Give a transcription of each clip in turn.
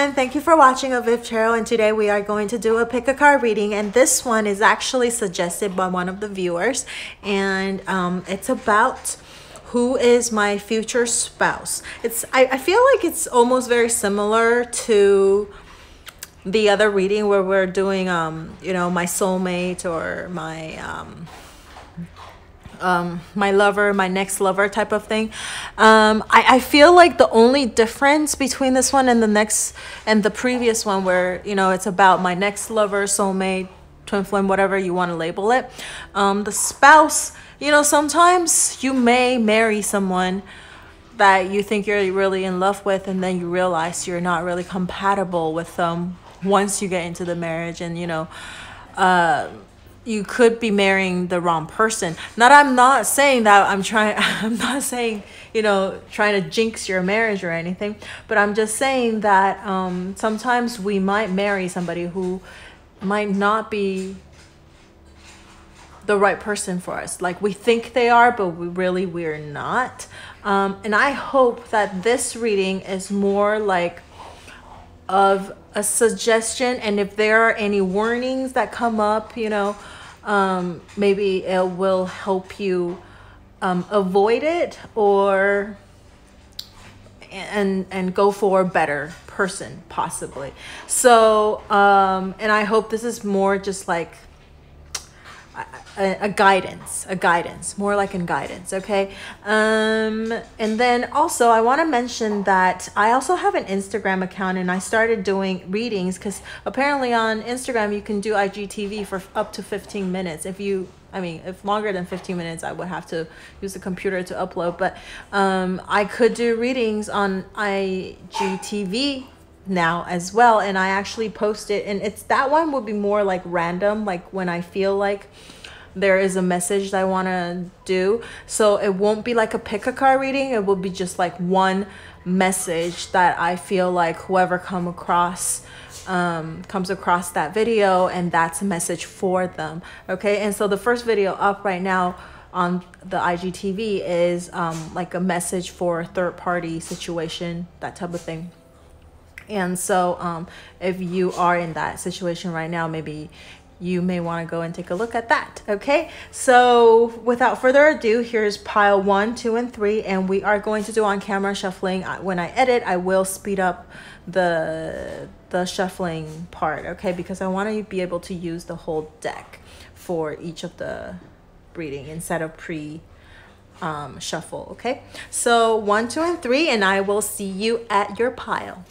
everyone, thank you for watching avivTarot, and today we are going to do a pick a card reading, and this one is actually suggested by one of the viewers, and it's about who is my future spouse. I feel like it's almost very similar to the other reading where we're doing you know, my soulmate or my lover, my next lover type of thing. I feel like the only difference between this one and the previous one, where, you know, it's about my next lover, soulmate, twin flame, whatever you want to label it, the spouse, you know, sometimes you may marry someone that you think you're really in love with, and then you realize you're not really compatible with them once you get into the marriage, and you know, you could be marrying the wrong person. I'm not saying that I'm not saying, you know, trying to jinx your marriage or anything, but I'm just saying that sometimes we might marry somebody who might not be the right person for us. Like, we think they are, but we're not. And I hope that this reading is more like of a suggestion, and if there are any warnings that come up, you know, maybe it will help you avoid it, or and go for a better person possibly. So and I hope this is more just like a guidance, more like a guidance. Okay. And then also I want to mention that I also have an Instagram account, and I started doing readings because apparently on Instagram you can do IGTV for up to 15 minutes. If longer than 15 minutes, I would have to use the computer to upload, but I could do readings on IGTV now as well, and I actually post it, and that one would be more like random, like when I feel like there is a message that I want to do. So it won't be like a pick a card reading, it will be just like one message that I feel like whoever comes across that video, and that's a message for them. Okay. And so the first video up right now on the IGTV is like a message for a third party situation, that type of thing. And so if you are in that situation right now, maybe you may want to go and take a look at that. Okay, so without further ado, here's pile 1, 2, and 3, and we are going to do on camera shuffling. When I edit, I will speed up the shuffling part, okay, because I want to be able to use the whole deck for each of the reading instead of shuffle. Okay, so 1, 2, and 3, and I will see you at your pile.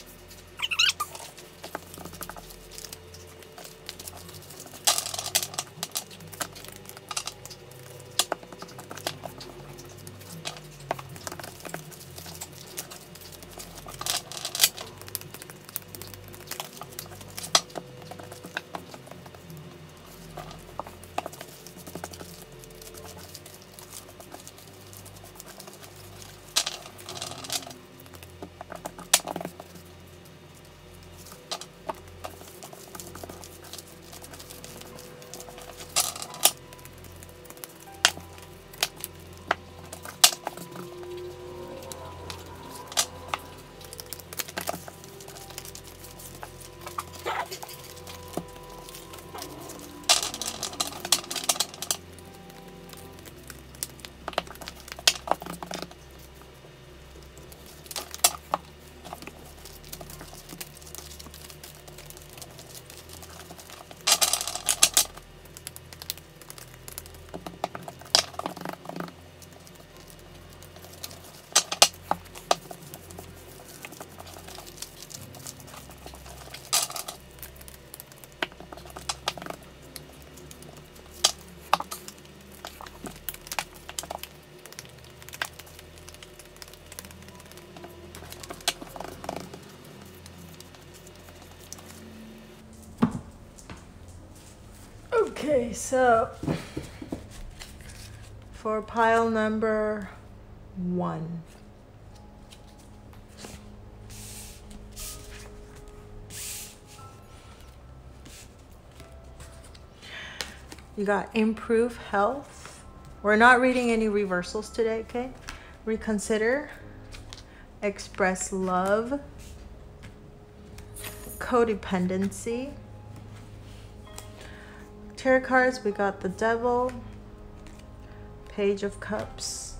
Okay, so for pile number 1, you got improve health. We're not reading any reversals today, okay? Reconsider, express love, codependency. Tarot cards, we got the Devil, Page of Cups,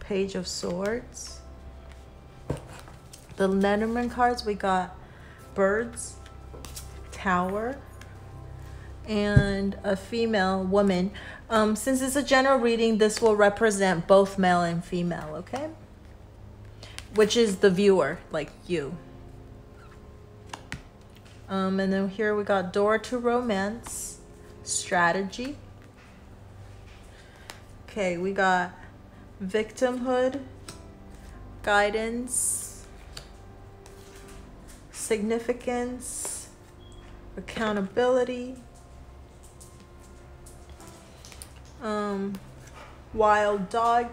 Page of Swords. The Lenormand cards, we got Birds, Tower, and a female woman. Since it's a general reading, this will represent both male and female, okay? Which is the viewer, like you. And then here we got Door to Romance, Strategy. Okay, we got Victimhood, Guidance, Significance, Accountability, Wild Dog,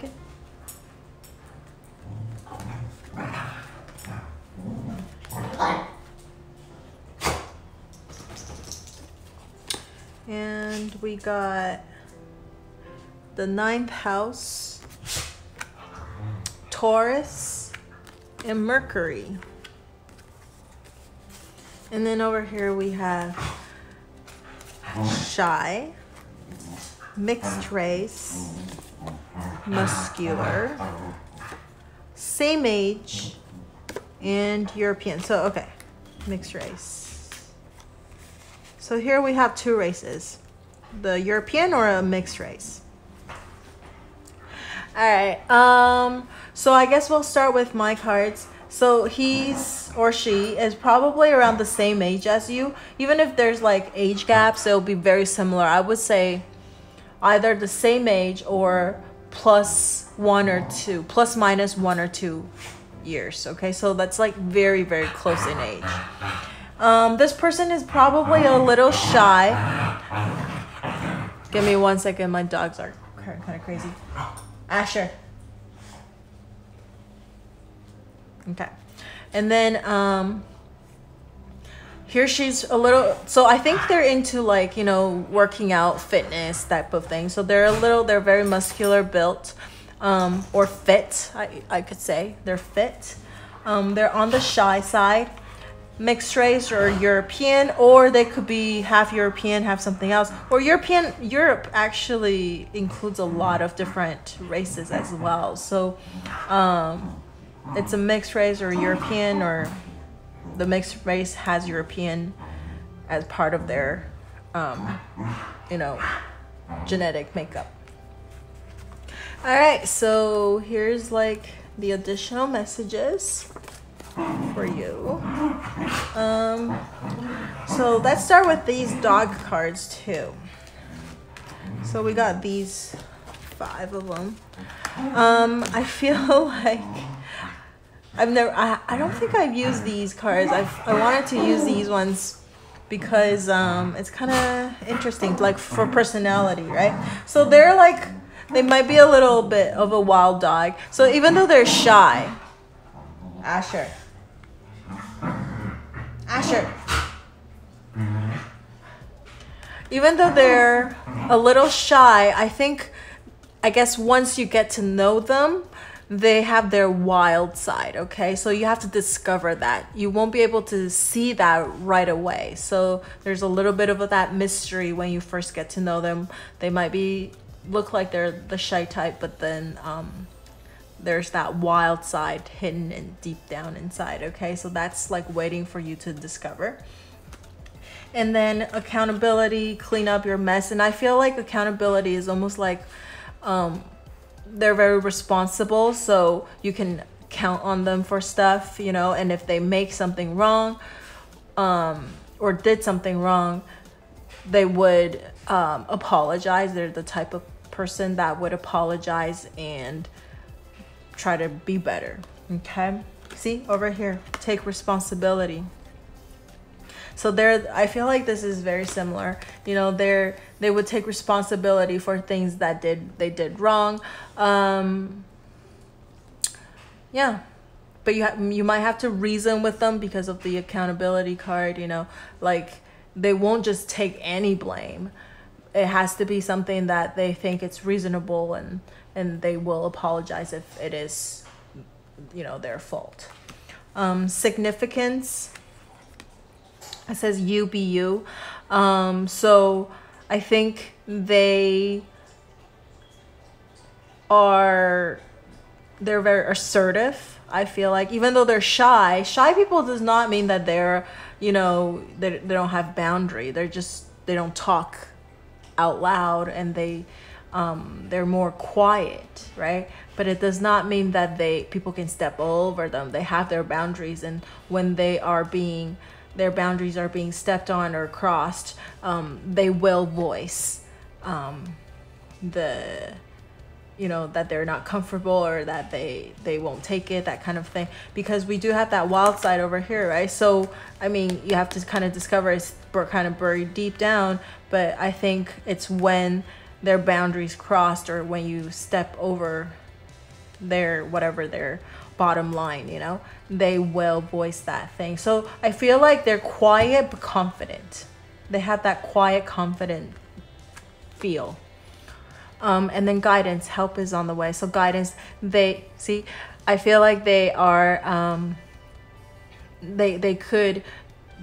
and we got the 9th house, Taurus, and Mercury. And then over here we have Shy, Mixed Race, Muscular, Same Age, and European. So, okay, Mixed Race. So here we have 2 races, the European or a mixed race. All right, so I guess we'll start with my cards. So he's or she is probably around the same age as you. Even if there's like age gaps, it'll be very similar. I would say either the same age or plus minus 1 or 2 years. Okay, so that's like very, very close in age. This person is probably a little shy. Give me 1 second. My dogs are kind of crazy. Asher. Okay. And then here she's a little, so I think they're into like, you know, working out, fitness type of thing. So they're very muscular built, or fit, I could say. They're fit. They're on the shy side. Mixed race or European, or they could be half European, half something else. Or Europe actually includes a lot of different races as well. So it's a mixed race or European, or the mixed race has European as part of their, you know, genetic makeup. All right, so here's like the additional messages for you. So let's start with these dog cards too. So we got these 5 of them. I feel like I don't think I've used these cards. I wanted to use these ones because it's kind of interesting, like for personality, right? So they're like, they might be a little bit of a wild dog. So even though they're shy, Asher. Even though they're a little shy, I guess once you get to know them, they have their wild side, okay? So you have to discover that. You won't be able to see that right away. So there's a little bit of that mystery when you first get to know them. They might look like they're the shy type, but then there's that wild side hidden and deep down inside, okay? So that's like waiting for you to discover. And then accountability, clean up your mess. And I feel like accountability is almost like they're very responsible, so you can count on them for stuff, you know, and if they make something wrong or did something wrong, they would apologize. They're the type of person that would apologize and try to be better, okay? See, over here, take responsibility. So I feel like this is very similar. You know, they would take responsibility for things that they did wrong. Yeah, but you might have to reason with them because of the accountability card. You know, like they won't just take any blame. It has to be something that they think it's reasonable, and they will apologize if it is, you know, their fault. Significance. It says you be you. So I think they're very assertive. I feel like even though they're shy people does not mean that they're, you know, they don't have boundary. They don't talk out loud, and they're more quiet, right? But it does not mean that people can step over them. They have their boundaries, and when their boundaries are being stepped on or crossed, they will voice that they're not comfortable, or that they won't take it, that kind of thing, because we do have that wild side over here, right? So I mean, you have to kind of discover it's kind of buried deep down, but I think it's when their boundaries crossed, or when you step over their bottom line, you know, they will voice that thing. So I feel like they're quiet but confident. They have that quiet, confident feel. And then guidance, help is on the way. So guidance, I feel like they are,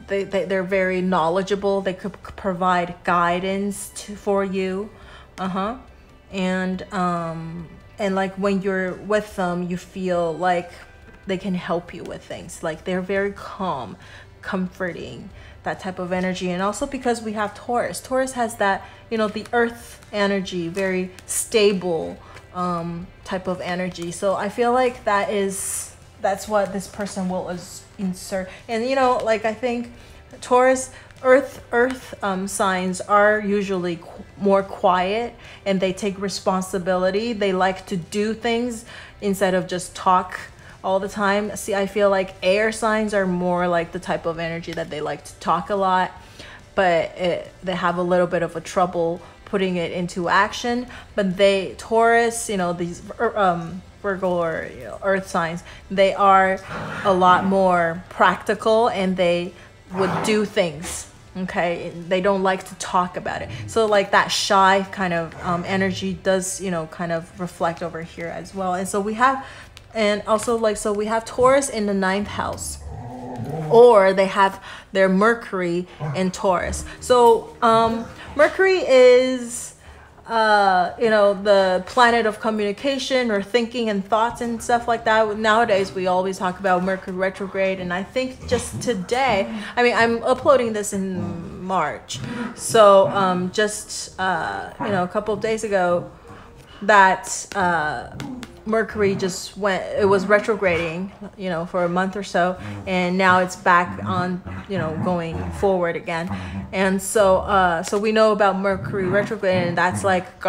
they're very knowledgeable. They could provide guidance for you. And like when you're with them, you feel like they can help you with things. Like they're very calm, comforting, that type of energy. And also because we have Taurus. Taurus has that, you know, the earth energy, very stable type of energy. So I feel like that's what this person will insert. And you know, like I think Taurus, earth signs are usually more quiet, and they take responsibility. They like to do things instead of just talk all the time. See, I feel like air signs are more like the type of energy that they like to talk a lot, but they have a little bit of a trouble putting it into action. But Taurus, you know, these Virgo or, you know, earth signs, they are a lot more practical, and they would do things. Okay, they don't like to talk about it. So like that shy kind of energy does, you know, kind of reflect over here as well. And so we have, and also like, so we have Taurus in the 9th house, or they have their Mercury in Taurus. So Mercury is you know, the planet of communication or thinking and thoughts and stuff like that. Nowadays we always talk about Mercury retrograde, and I think just today, I mean, I'm uploading this in March, so just you know, a couple of days ago, that Mercury just it was retrograding, you know, for a month or so, and now it's back on, you know, going forward again. And so so we know about Mercury retrograde, and that's like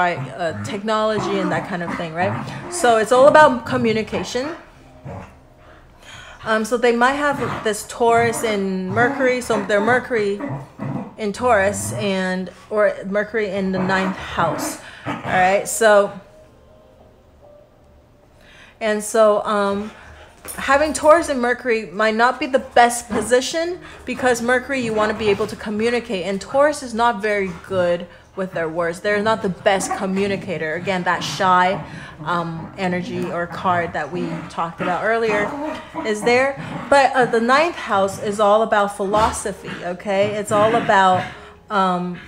technology and that kind of thing, right? So it's all about communication. So they might have this Taurus in Mercury, so their Mercury in Taurus, or Mercury in the 9th house. All right, so having Taurus and Mercury might not be the best position, because Mercury, you want to be able to communicate, and Taurus is not very good with their words. They're not the best communicator. Again, that shy energy or card that we talked about earlier is there. But the 9th house is all about philosophy, okay? It's all about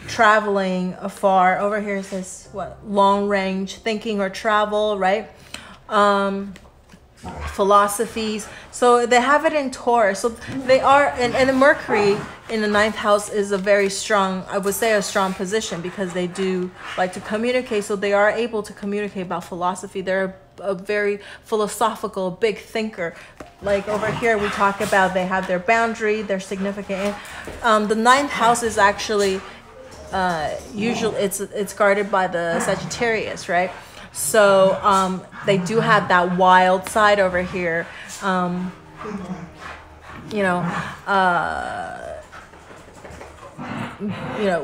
traveling afar. Over here it says what? Long range thinking or travel, right? Philosophies. So they have it in Taurus. So they are, and the Mercury in the 9th house is a very strong, I would say a strong position, because they do like to communicate. So they are able to communicate about philosophy. They're a very philosophical, big thinker. Like over here we talk about they have their boundary, they're significant. The 9th house is actually usually it's guarded by the Sagittarius, right? So they do have that wild side over here, you know,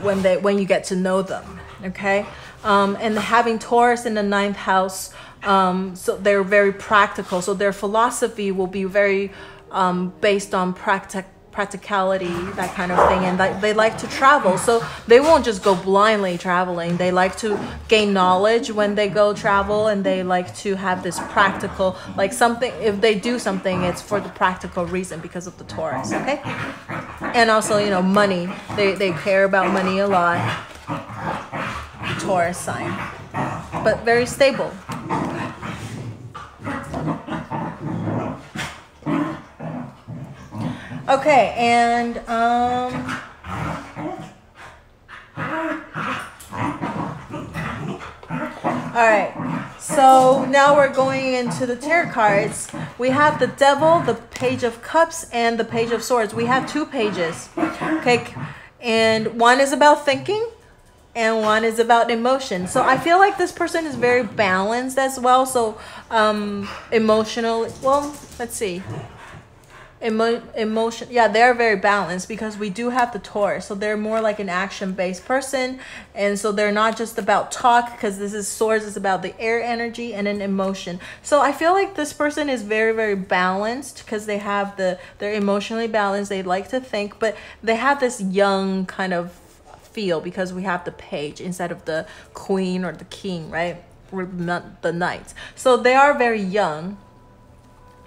when you get to know them, okay? And having Taurus in the 9th house, so they're very practical. So their philosophy will be very based on practicality, that kind of thing, and they like to travel, so they won't just go blindly traveling. They like to gain knowledge when they go travel, and they like to have this practical, like something, if they do something, it's for the practical reason because of the Taurus, okay? And also, you know, money. They care about money a lot. Taurus sign. But very stable. Okay, and all right, so now we're going into the tarot cards. We have the Devil, the Page of Cups, and the Page of Swords. We have 2 pages, okay? And one is about thinking, and one is about emotion. So I feel like this person is very balanced as well. So emotional, well, let's see. Emotion, yeah, they're very balanced because we do have the Taurus, so they're more like an action-based person, and so they're not just about talk, because this is Swords is about the air energy, and then emotion. So I feel like this person is very, very balanced because they have they're emotionally balanced. They like to think, but they have this young kind of feel because we have the Page instead of the Queen or the King, right? Or not the Knight. So they are very young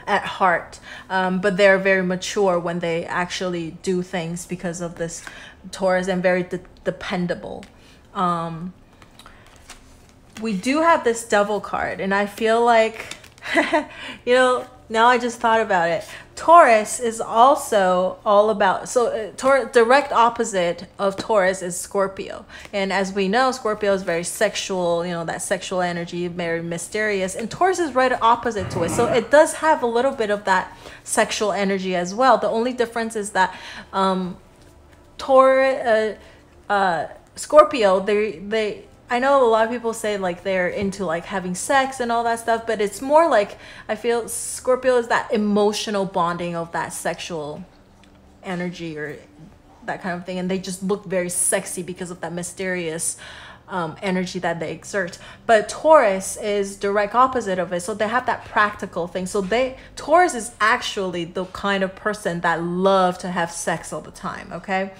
at heart, but they're very mature when they actually do things because of this Taurus, and very dependable. We do have this Devil card, and I feel like you know, now I just thought about it. Taurus is also all about, so direct opposite of Taurus is Scorpio. And as we know, Scorpio is very sexual, you know, that sexual energy, very mysterious. And Taurus is right opposite to it. So it does have a little bit of that sexual energy as well. The only difference is that Scorpio, they I know a lot of people say like they're into like having sex and all that stuff, but it's more like, I feel Scorpio is that emotional bonding of that sexual energy or that kind of thing. And they just look very sexy because of that mysterious energy that they exert. But Taurus is direct opposite of it. So they have that practical thing. So Taurus is actually the kind of person that love to have sex all the time. Okay.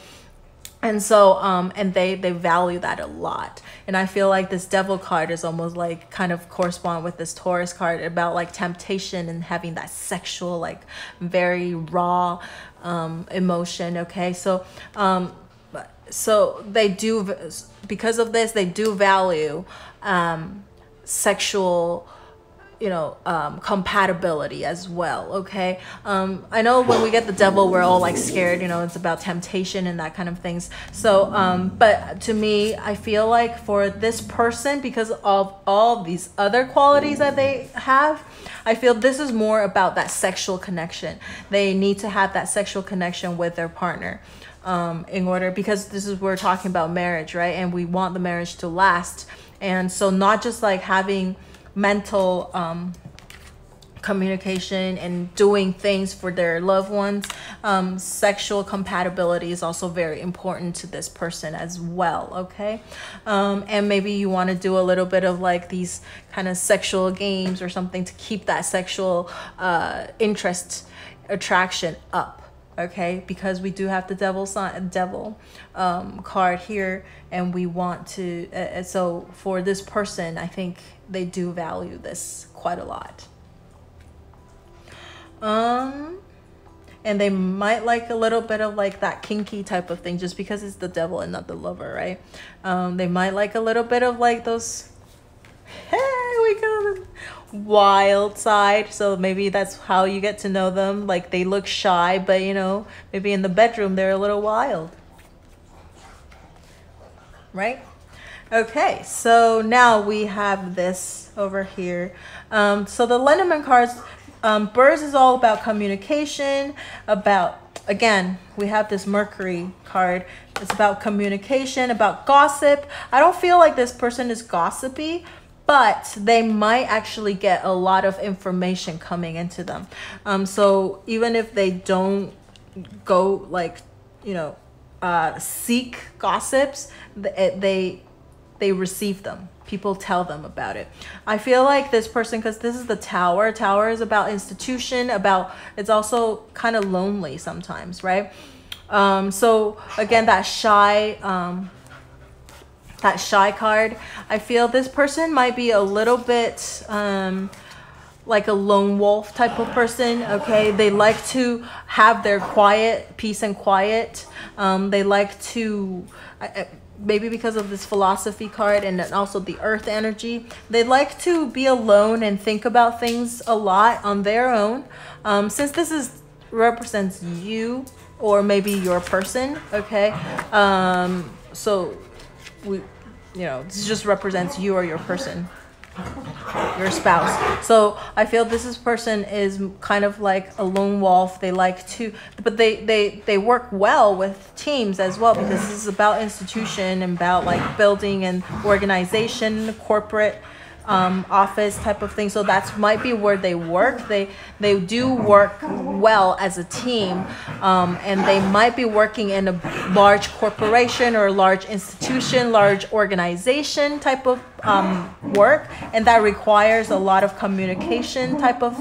And so, and they value that a lot. And I feel like this Devil card is almost like kind of correspond with this Taurus card about like temptation and having that sexual, like very raw emotion. Okay. So, so they do, because of this, they do value sexual, you know, compatibility as well. Okay. I know when we get the Devil, we're all like scared, you know, it's about temptation and that kind of things. So but to me, I feel like for this person, because of all these other qualities that they have, I feel this is more about that sexual connection. They need to have that sexual connection with their partner in order, because this is, we're talking about marriage, right? And we want the marriage to last. And so not just like having mental communication and doing things for their loved ones, sexual compatibility is also very important to this person as well. Okay. And maybe you want to do a little bit of like these kind of sexual games or something to keep that sexual interest, attraction up. Okay, because we do have the Devil card here, and we want to so for this person, I think they do value this quite a lot. And they might like a little bit of like that kinky type of thing, just because it's the Devil and not the Lover, right? They might like a little bit of like those, hey, we got wild side. So maybe that's how you get to know them. Like they look shy, but you know, maybe in the bedroom they're a little wild, right? Okay, so now we have this over here. So the Lenormand cards, birds is all about communication, about, again, we have this Mercury card. It's about communication, about gossip. I don't feel like this person is gossipy, but they might actually get a lot of information coming into them. So even if they don't go like, you know, seek gossips, they receive them. People tell them about it. I feel like this person, because this is the Tower. Tower is about institution, about, it's also kind of lonely sometimes, right? So again, that shy card, I feel this person might be a little bit like a lone wolf type of person. Okay, they like to have their quiet, peace and quiet. They like to maybe because of this philosophy card and then also the earth energy, they like to be alone and think about things a lot on their own. Since this represents you or maybe your person, okay, so this just represents you or your person, your spouse. So I feel this person is kind of like a lone wolf. They like to, but they work well with teams as well, because this is about institution and about like building and organization, corporate office type of thing. So that might be where they work. They do work well as a team, and they might be working in a large corporation or a large institution, large organization type of work, and that requires a lot of communication type of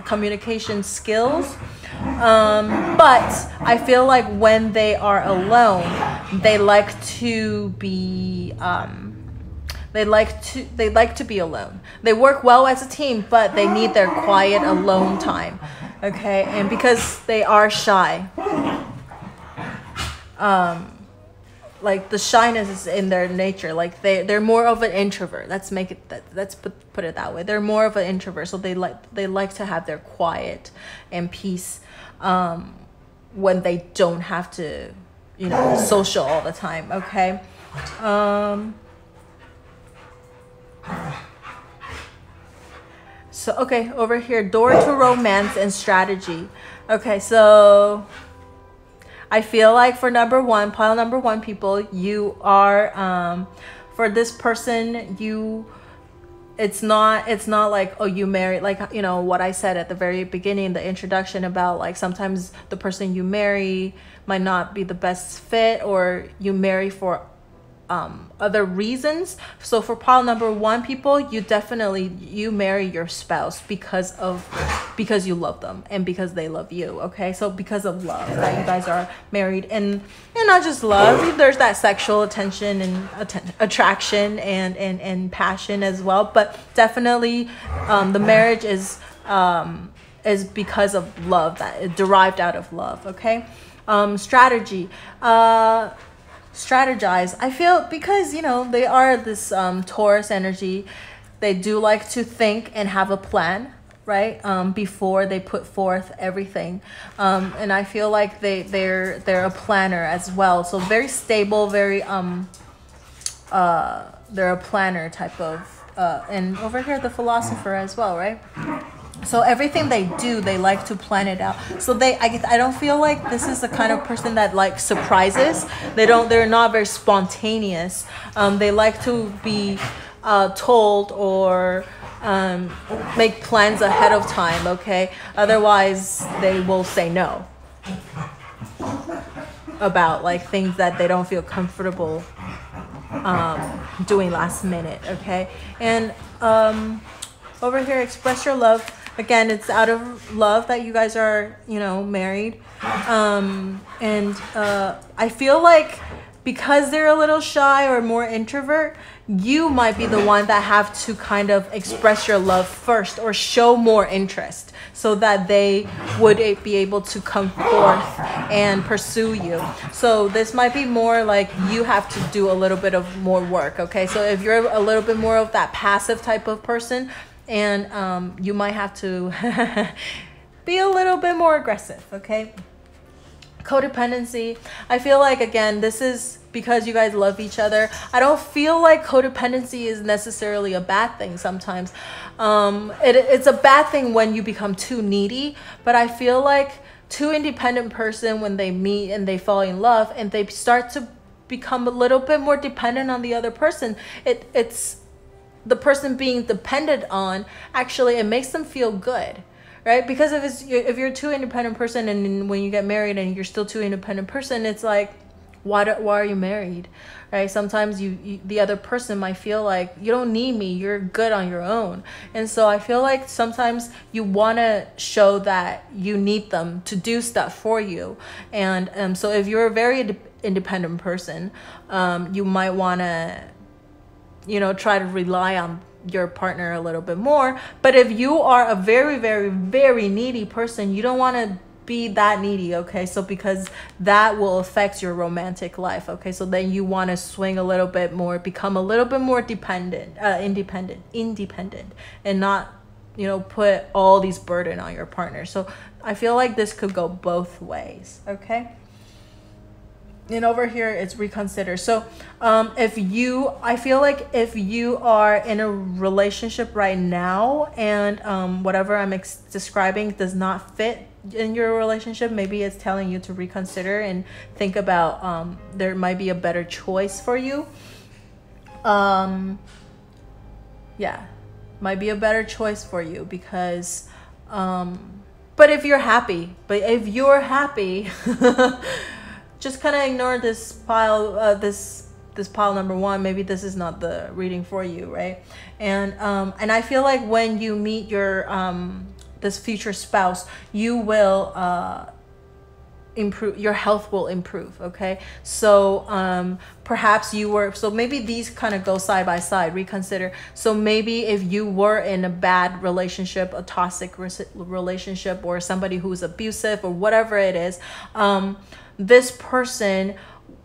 communication skills. But I feel like when they are alone, they like to be they like to be alone. They work well as a team, but they need their quiet alone time. Okay, and because they are shy, like the shyness is in their nature. Like they're more of an introvert. Let's put it that way. They're more of an introvert, so they like to have their quiet and peace when they don't have to, social all the time. Okay. So, okay, over here, door to romance and strategy. Okay, so I feel like for pile number one people, you are, for this person, it's not like, oh, you marry, like, what I said at the very beginning, the introduction about like sometimes the person you marry might not be the best fit, or you marry for other reasons. So for pile number one people, you marry your spouse because you love them and because they love you. Okay, so because of love, that you guys are married, and not just love, there's that sexual attention and attraction and passion as well, but definitely the marriage is because of love, that is derived out of love. Okay. Strategy. Strategize. I feel because they are this Taurus energy, they do like to think and have a plan, right, before they put forth everything, and I feel like they're a planner as well, so very stable, very they're a planner type of and over here the philosopher as well, right? So everything they do, they like to plan it out. So I don't feel like this is the kind of person that like surprises. They're not very spontaneous. They like to be told or make plans ahead of time. Okay, otherwise they will say no about like things that they don't feel comfortable doing last minute. Okay, and over here, express your love. Again, it's out of love that you guys are, married. And I feel like because they're a little shy or more introvert, you might be the one that have to kind of express your love first or show more interest so that they would be able to come forth and pursue you. So this might be more like you have to do a little bit of more work. Okay, so if you're a little bit more of that passive type of person, and you might have to be a little bit more aggressive. Okay. Codependency. I feel like, again, this is because you guys love each other. I don't feel like codependency is necessarily a bad thing sometimes. It's a bad thing when you become too needy, but I feel like two independent person, when they meet and they fall in love and they start to become a little bit more dependent on the other person, it's the person being depended on, actually it makes them feel good, right? Because if you're a too independent person, and when you get married and you're still too independent person, it's like, why are you married, right? Sometimes the other person might feel like, you don't need me, you're good on your own. And so I feel like sometimes you want to show that you need them to do stuff for you. And so if you're a very independent person, you might want to try to rely on your partner a little bit more. But if you are a very, very, very needy person, you don't want to be that needy, okay? So because that will affect your romantic life, okay? So then you want to swing a little bit more, become a little bit more independent, and not, you know, put all these burden on your partner. So I feel like this could go both ways, okay? And over here it's reconsider. So I feel like if you are in a relationship right now and whatever I'm describing does not fit in your relationship, maybe it's telling you to reconsider and think about there might be a better choice for you. Yeah, might be a better choice for you because but if you're happy, just kind of ignore this pile, this pile number one. Maybe this is not the reading for you, right? And I feel like when you meet your this future spouse, you will improve, your health will improve, okay? So perhaps so maybe these kind of go side by side, reconsider. So maybe if you were in a bad relationship, a toxic relationship, or somebody who's abusive or whatever it is, this person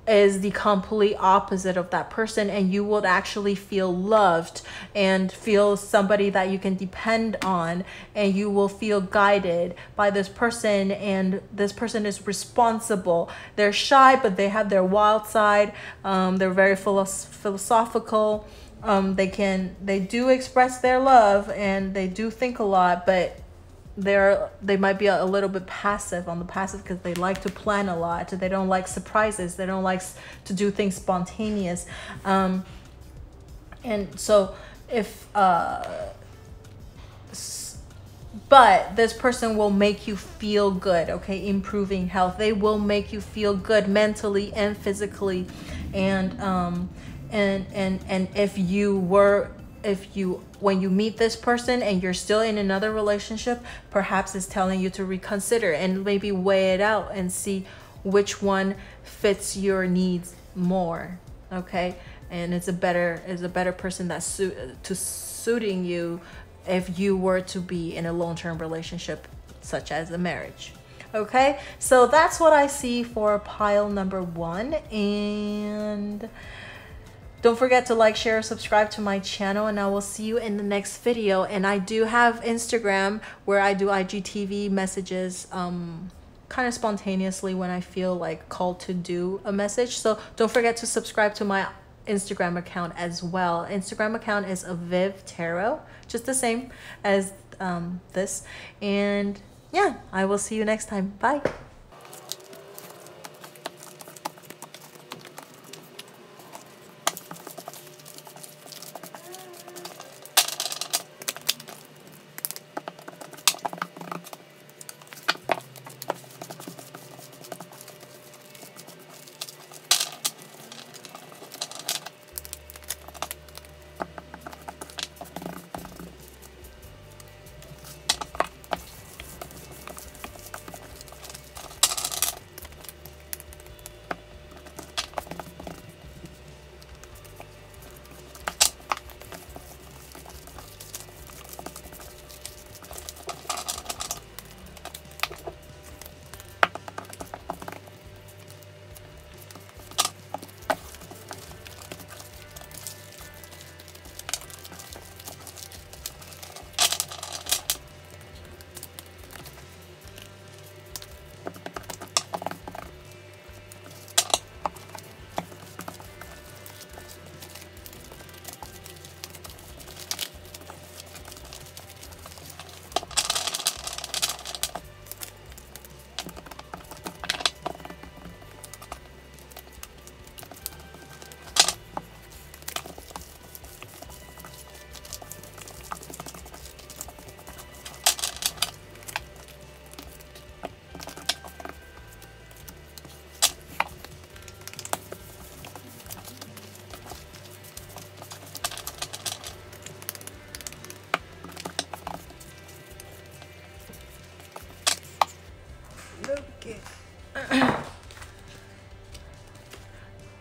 is the complete opposite of that person, and you would actually feel loved and feel somebody that you can depend on, and you will feel guided by this person, and this person is responsible. They're shy, but they have their wild side. They're very philosophical. They do express their love, and they do think a lot, but they might be a little bit passive because they like to plan a lot. They don't like surprises. They don't like to do things spontaneous. And so but this person will make you feel good, okay? Improving health. They will make you feel good mentally and physically. And when you meet this person and you're still in another relationship, perhaps it's telling you to reconsider and maybe weigh it out and see which one fits your needs more, okay? And it's a better person that's suiting you if you were to be in a long-term relationship, such as a marriage. Okay, so that's what I see for pile number one. And don't forget to like, share, subscribe to my channel, and I will see you in the next video. And I do have Instagram where I do IGTV messages kind of spontaneously when I feel like called to do a message. So don't forget to subscribe to my Instagram account as well. Instagram account is avivTarot, just the same as this. And yeah, I will see you next time. Bye.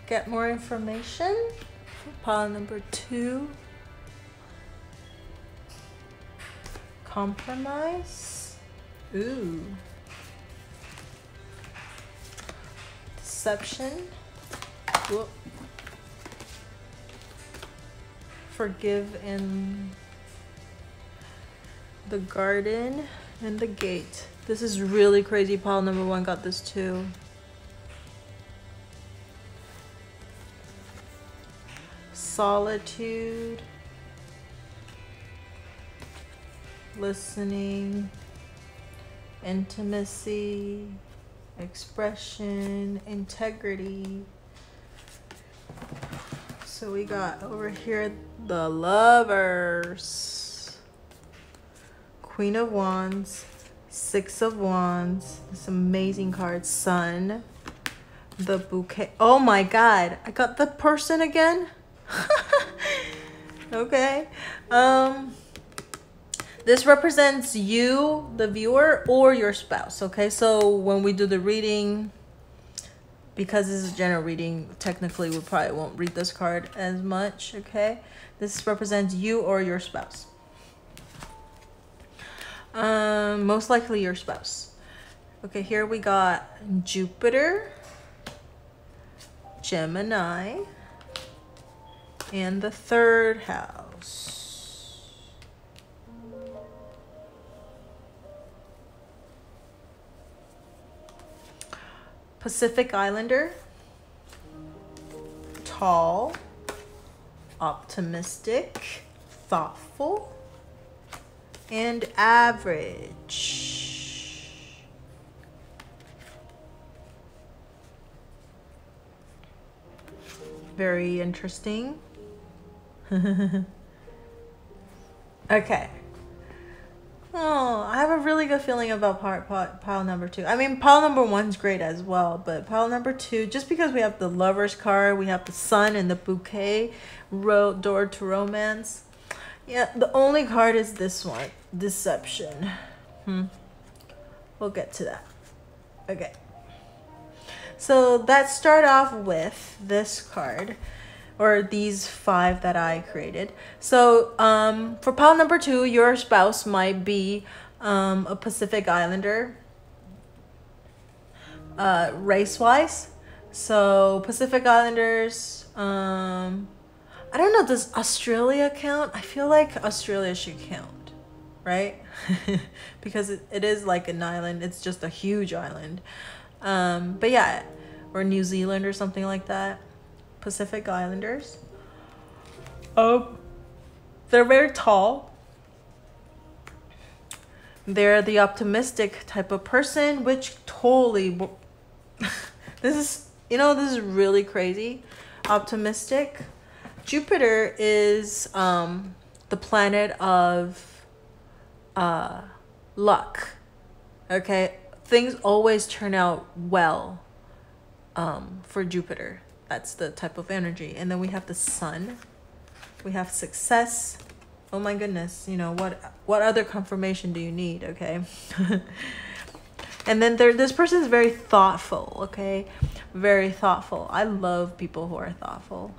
Get more information. Pile number 2. Compromise. Ooh. Deception. Whoop. Forgive in the garden and the gate. This is really crazy. Pile number 1 got this too. Solitude. Listening. Intimacy. Expression. Integrity. So we got over here the Lovers. Queen of Wands. 6 of Wands. This amazing card. Sun. The Bouquet. Oh my god. I got the person again. Okay. This represents you, the viewer, or your spouse. Okay. So when we do the reading, because this is a general reading, technically we probably won't read this card as much. Okay. This represents you or your spouse. Most likely your spouse. Okay, here we got Jupiter, Gemini, and the 3rd house. Pacific Islander, tall, optimistic, thoughtful, and average. Very interesting. Okay. Oh, I have a really good feeling about pile number 2. I mean, pile number 1's great as well, but pile number 2, just because we have the Lovers card, we have the Sun and the Bouquet, door to romance. Yeah, the only card is this one, Deception. We'll get to that. Okay. So let's start off with this card, or these 5 that I created. So for pile number 2, your spouse might be a Pacific Islander, race-wise. So Pacific Islanders, I don't know, does Australia count? I feel like Australia should count, right? Because it is like an island. It's just a huge island. But yeah, or New Zealand or something like that. Pacific Islanders. They're very tall. They're the optimistic type of person, which totally this is really crazy. Optimistic. Jupiter is the planet of luck. Okay, things always turn out well for Jupiter. That's the type of energy. And then we have the Sun. We have success. Oh my goodness, what other confirmation do you need? Okay. And then this person is very thoughtful. Okay, very thoughtful. I love people who are thoughtful.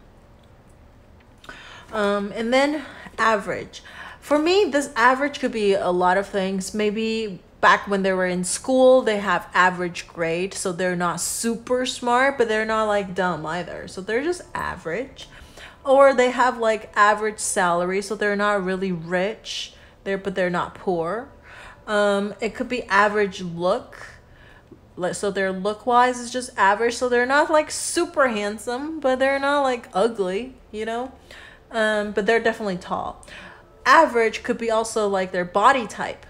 And then average. For me, this average could be a lot of things. Maybe back when they were in school, they have average grade, so they're not super smart, but they're not like dumb either, so they're just average. Or they have like average salary, so they're not really rich, but they're not poor. It could be average look, so their look wise is just average, so they're not like super handsome, but they're not like ugly, but they're definitely tall. Average could be also like their body type.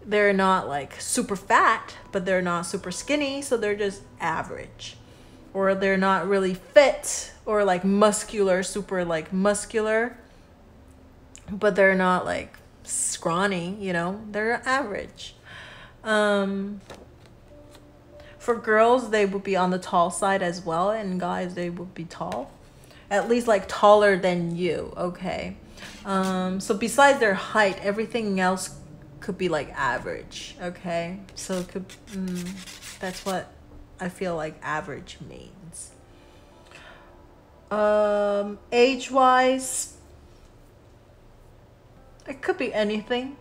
They're not like super fat, but they're not super skinny, so they're just average. Or they're not really fit or like muscular, super like muscular, but they're not like scrawny, they're average. For girls, they would be on the tall side as well, and guys, they would be tall, at least like taller than you. Okay. So besides their height, everything else could be like average. Okay, so it could that's what I feel like average means. Age wise, it could be anything.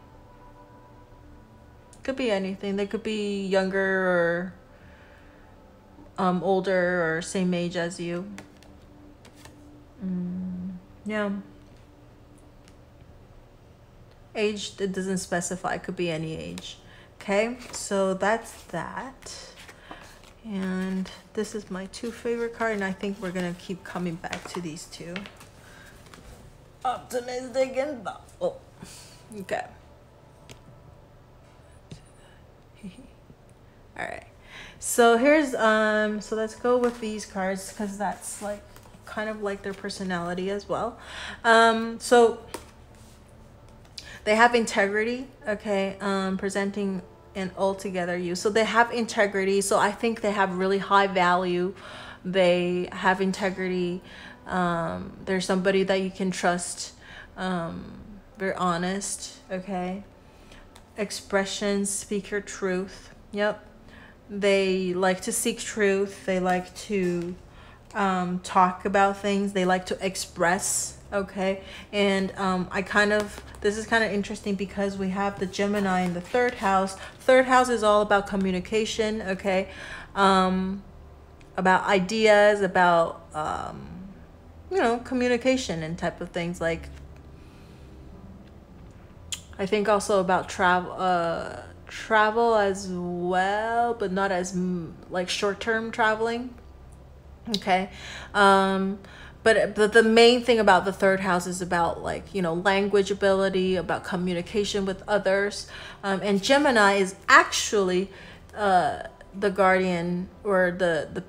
Could be anything. They could be younger or older or same age as you. Yeah. Age, it doesn't specify. It could be any age. Okay, so that's that. And this is my 2 favorite card, and I think we're gonna keep coming back to these 2. Optimistic and thoughtful. Okay. All right. So here's so let's go with these cards because that's like kind of like their personality as well. So they have integrity, okay, presenting an altogether you. So they have integrity. So I think they have really high value. They have integrity. They're somebody that you can trust. Very honest, okay. Expressions, speak your truth. Yep. They like to seek truth. They like to talk about things. They like to express, okay. And this is kind of interesting because we have the Gemini in the 3rd house. 3rd house is all about communication, okay. About ideas, about you know, communication and type of things. Like I think also about travel as well, but not as like short-term traveling, okay. But the main thing about the 3rd house is about, like, you know, language ability, about communication with others. And Gemini is actually the guardian, or the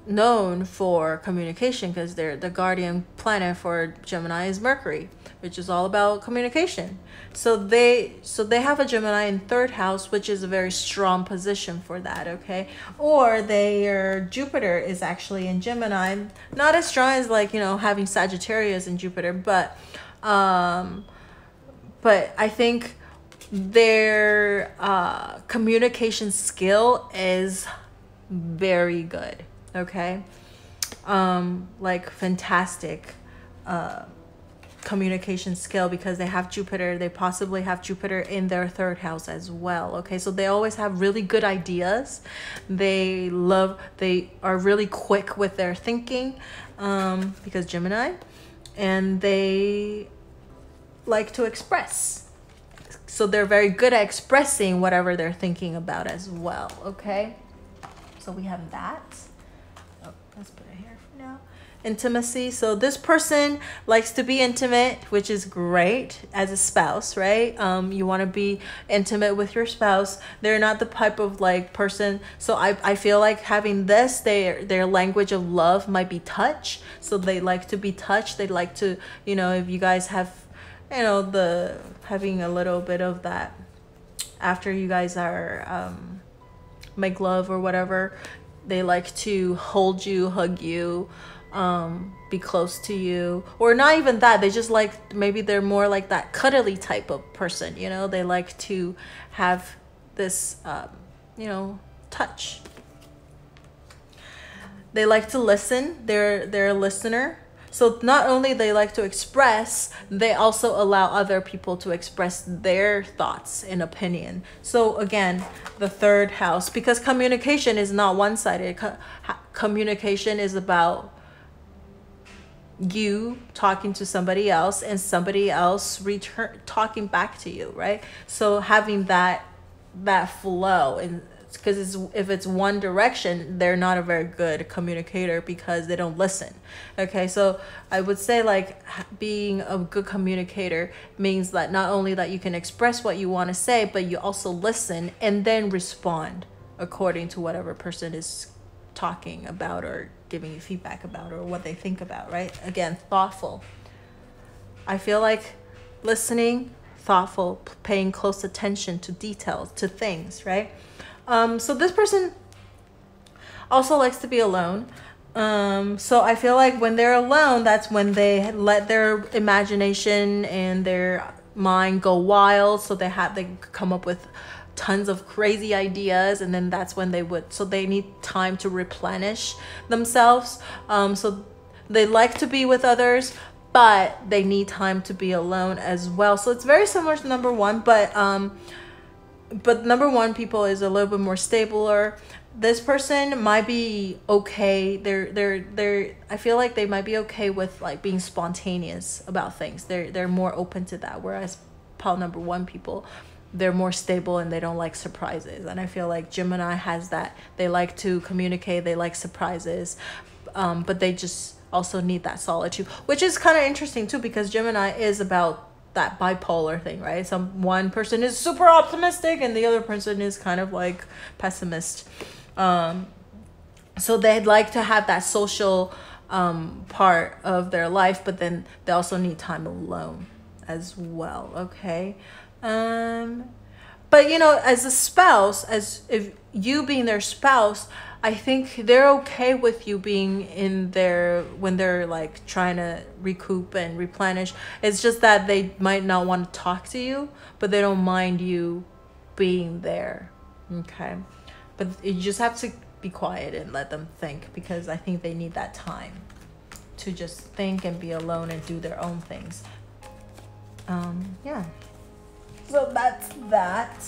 known for communication, because they're the guardian planet for Gemini is Mercury, which is all about communication. So they have a Gemini in 3rd house, which is a very strong position for that, okay. Or their Jupiter is actually in Gemini, not as strong as, like, you know, having Sagittarius in Jupiter, but I think their communication skill is very good, okay. Like fantastic communication skill, because they have Jupiter. They possibly have Jupiter in their 3rd house as well, okay. So they always have really good ideas. They are really quick with their thinking, because Gemini, and they like to express. So they're very good at expressing whatever they're thinking about as well, okay. So we have that. Oh, let's put it here for now. Intimacy. So this person likes to be intimate, which is great as a spouse, right? You want to be intimate with your spouse. They're not the type of like person. So I feel like having this, their language of love might be touch. So they like to be touched. They like to, you know, if you guys have, you know, having a little bit of that after you guys are make love or whatever, they like to hold you, hug you, be close to you. Or not even that, they just like, maybe they're more like that cuddly type of person, you know. They like to have this you know, touch. They like to listen. They're a listener. So not only they like to express, they also allow other people to express their thoughts and opinion. So again, the 3rd house, because communication is not one-sided. Communication is about you talking to somebody else and somebody else talking back to you, right? So having that flow, and because if it's one direction, they're not a very good communicator because they don't listen, okay. So I would say, like, being a good communicator means that not only that you can express what you want to say, but you also listen and then respond according to whatever person is talking about or giving you feedback about, or what they think about, right? Again, thoughtful. I feel like listening, thoughtful, paying close attention to details, to things, right? So this person also likes to be alone. So I feel like when they're alone, that's when they let their imagination and their mind go wild. So they come up with tons of crazy ideas, and then that's when they need time to replenish themselves. So they like to be with others, but they need time to be alone as well. So it's very similar to number 1, but but number one, people is a little bit more stabler. This person might be okay. I feel like they might be okay with like being spontaneous about things. They're more open to that. Whereas pile number one people, they're more stable and they don't like surprises. And I feel like Gemini has that. They like to communicate. They like surprises, but they just also need that solitude, which is kind of interesting too, because Gemini is about that bipolar thing, right? One person is super optimistic and the other person is kind of like pessimist. So they'd like to have that social part of their life, but then they also need time alone as well. Okay. But you know, as a spouse, as if you being their spouse, I think they're okay with you being in there when they're like trying to recoup and replenish. It's just that they might not want to talk to you, but they don't mind you being there. Okay. But you just have to be quiet and let them think, because I think they need that time to just think and be alone and do their own things. Yeah. So that's that.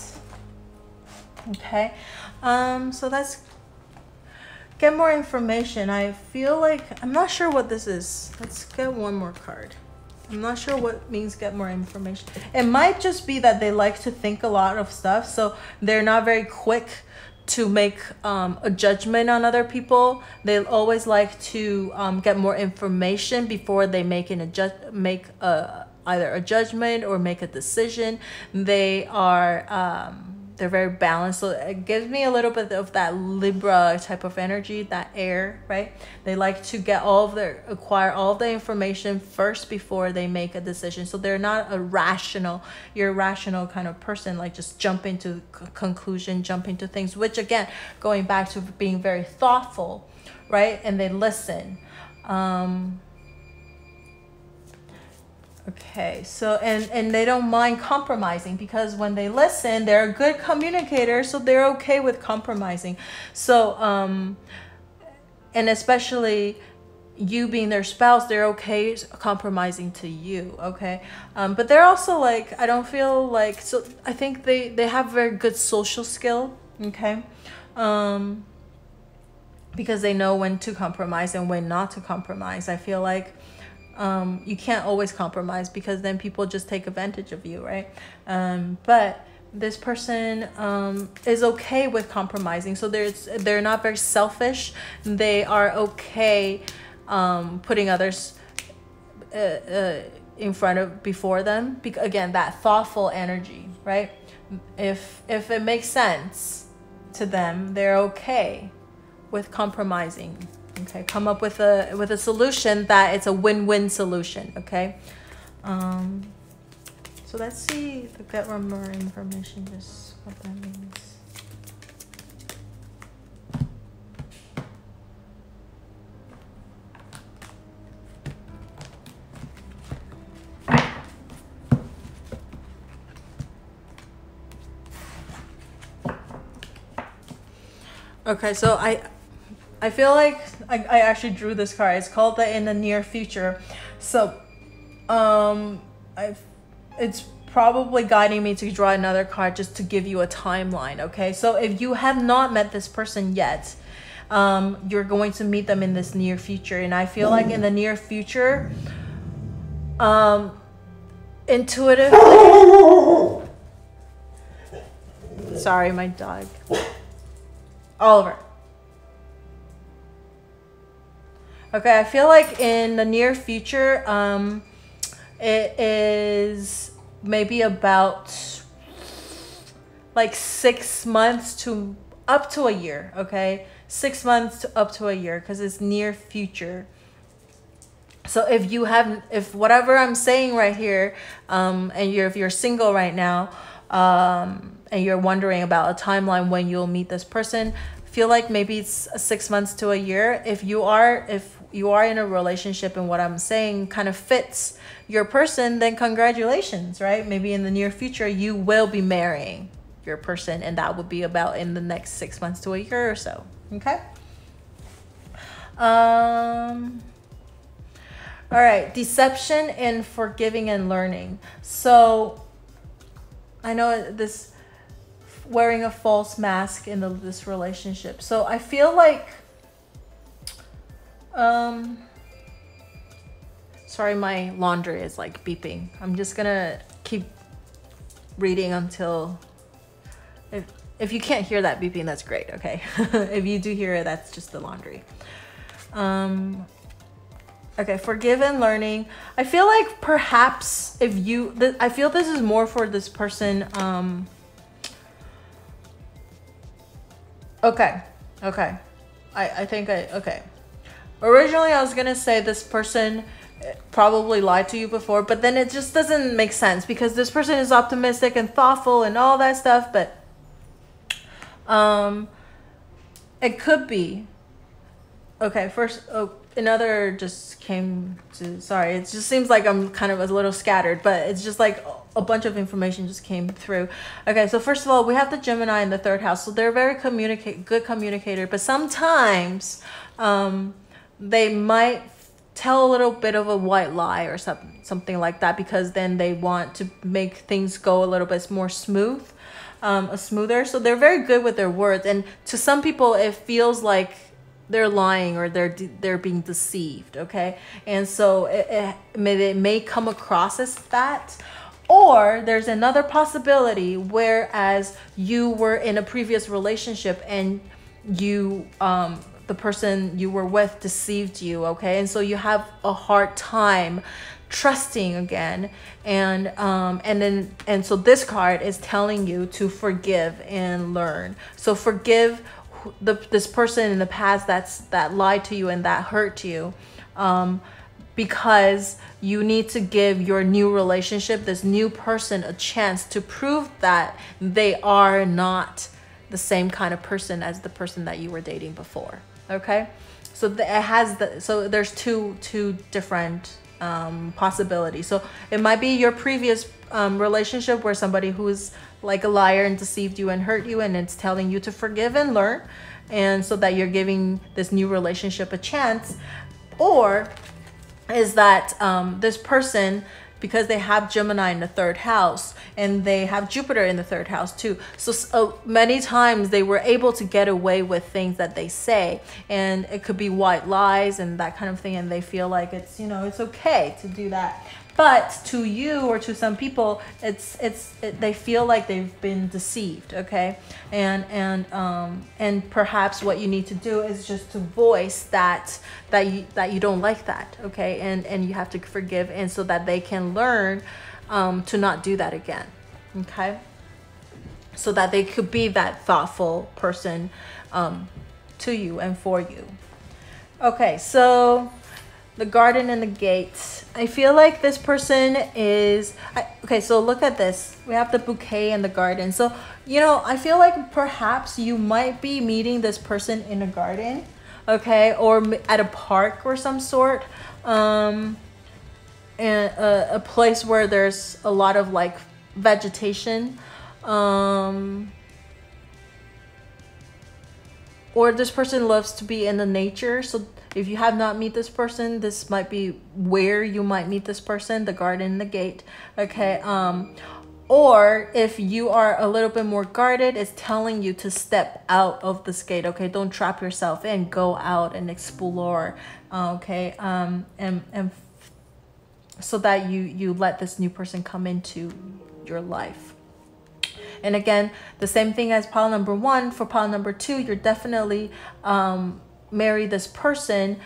Okay. So let's get more information. I feel like, I'm not sure what this is. Let's get one more card. I'm not sure what means get more information. It might just be that they like to think a lot of stuff, so they're not very quick to make a judgment on other people. They always like to get more information before they make either a judgment or make a decision. They are they're very balanced, so it gives me a little bit of that Libra type of energy, that air, right? They like to acquire all of the information first before they make a decision. So they're not you're a rational kind of person, like just jump into conclusion, jump into things, which again, going back to being very thoughtful, right? And they listen. Okay, so and they don't mind compromising, because when they listen, they're a good communicator, so they're okay with compromising. So and especially you being their spouse, they're okay compromising to you. Okay. But they're also like, I don't feel like, so I think they have very good social skill. Okay. Because they know when to compromise and when not to compromise. I feel like you can't always compromise, because then people just take advantage of you, right? But this person is okay with compromising, so they're not very selfish. They are okay putting others before them. Again, that thoughtful energy, right? If it makes sense to them, they're okay with compromising. Okay, come up with a solution that it's a win-win solution. Okay. So let's see if we get more information, just what that means. Okay, so I feel like I actually drew this card. It's called the In the Near Future. So it's probably guiding me to draw another card just to give you a timeline. Okay, so if you have not met this person yet, you're going to meet them in this near future. And I feel like in the near future, intuitively, sorry, my dog, Oliver. Okay, I feel like in the near future, it is maybe about like 6 months to up to a year. Okay, 6 months to up to a year, because it's near future. So if whatever I'm saying right here, and if you're single right now, and you're wondering about a timeline when you'll meet this person, feel like maybe it's 6 months to a year. If you are in a relationship and what I'm saying kind of fits your person, then congratulations, right? Maybe in the near future you will be marrying your person, and that would be about in the next 6 months to a year or so. Okay. All right, deception and forgiving and learning. So I know this wearing a false mask in this relationship. So I feel like, sorry, my laundry is like beeping. I'm just gonna keep reading until, if you can't hear that beeping, that's great, okay? If you do hear it, that's just the laundry. Okay, forgive and learning. I feel like perhaps if you, I feel this is more for this person. Okay. I think okay. Originally, I was gonna say this person probably lied to you before, but then it just doesn't make sense because this person is optimistic and thoughtful and all that stuff, but it could be. Okay, first, another just came to, sorry, it just seems like I'm kind of a little scattered, but it's just like a bunch of information just came through. Okay, so first of all, we have the Gemini in the 3rd house, so they're very good communicator, but sometimes they might tell a little bit of a white lie or something like that, because then they want to make things go a little bit more smoother. So they're very good with their words, and to some people it feels like they're lying or they're being deceived, okay? And so it may come across as that. Or there's another possibility, whereas you were in a previous relationship and you the person you were with deceived you, okay? And so you have a hard time trusting again, and so this card is telling you to forgive and learn. So forgive this person in the past that lied to you and that hurt you, because you need to give your new relationship, this new person, a chance to prove that they are not the same kind of person as the person that you were dating before. Okay, so so there's two different possibilities. So it might be your previous relationship where somebody who's like a liar and deceived you and hurt you, and it's telling you to forgive and learn, and so that you're giving this new relationship a chance. Or is that this person, because they have Gemini in the 3rd house and they have Jupiter in the 3rd house too, so many times they were able to get away with things that they say, and it could be white lies and that kind of thing, and they feel like it's, you know, it's okay to do that. But to you or to some people, they feel like they've been deceived, okay? And perhaps what you need to do is just to voice that you don't like that, okay? And you have to forgive, and so that they can learn to not do that again, okay? So that they could be that thoughtful person to you and for you. Okay, so the garden and the gates. I feel like this person is, okay, so look at this. We have the bouquet and the garden. So, you know, I feel like perhaps you might be meeting this person in a garden, okay, or at a park or some sort, and a place where there's a lot of like vegetation, or this person loves to be in the nature. So if you have not met this person, this might be where you might meet this person, the garden, the gate, okay? Or if you are a little bit more guarded, it's telling you to step out of this gate, okay? Don't trap yourself in, go out and explore, okay? And so that you let this new person come into your life. And again, the same thing as pile number 1. For pile number 2, you're definitely marry this person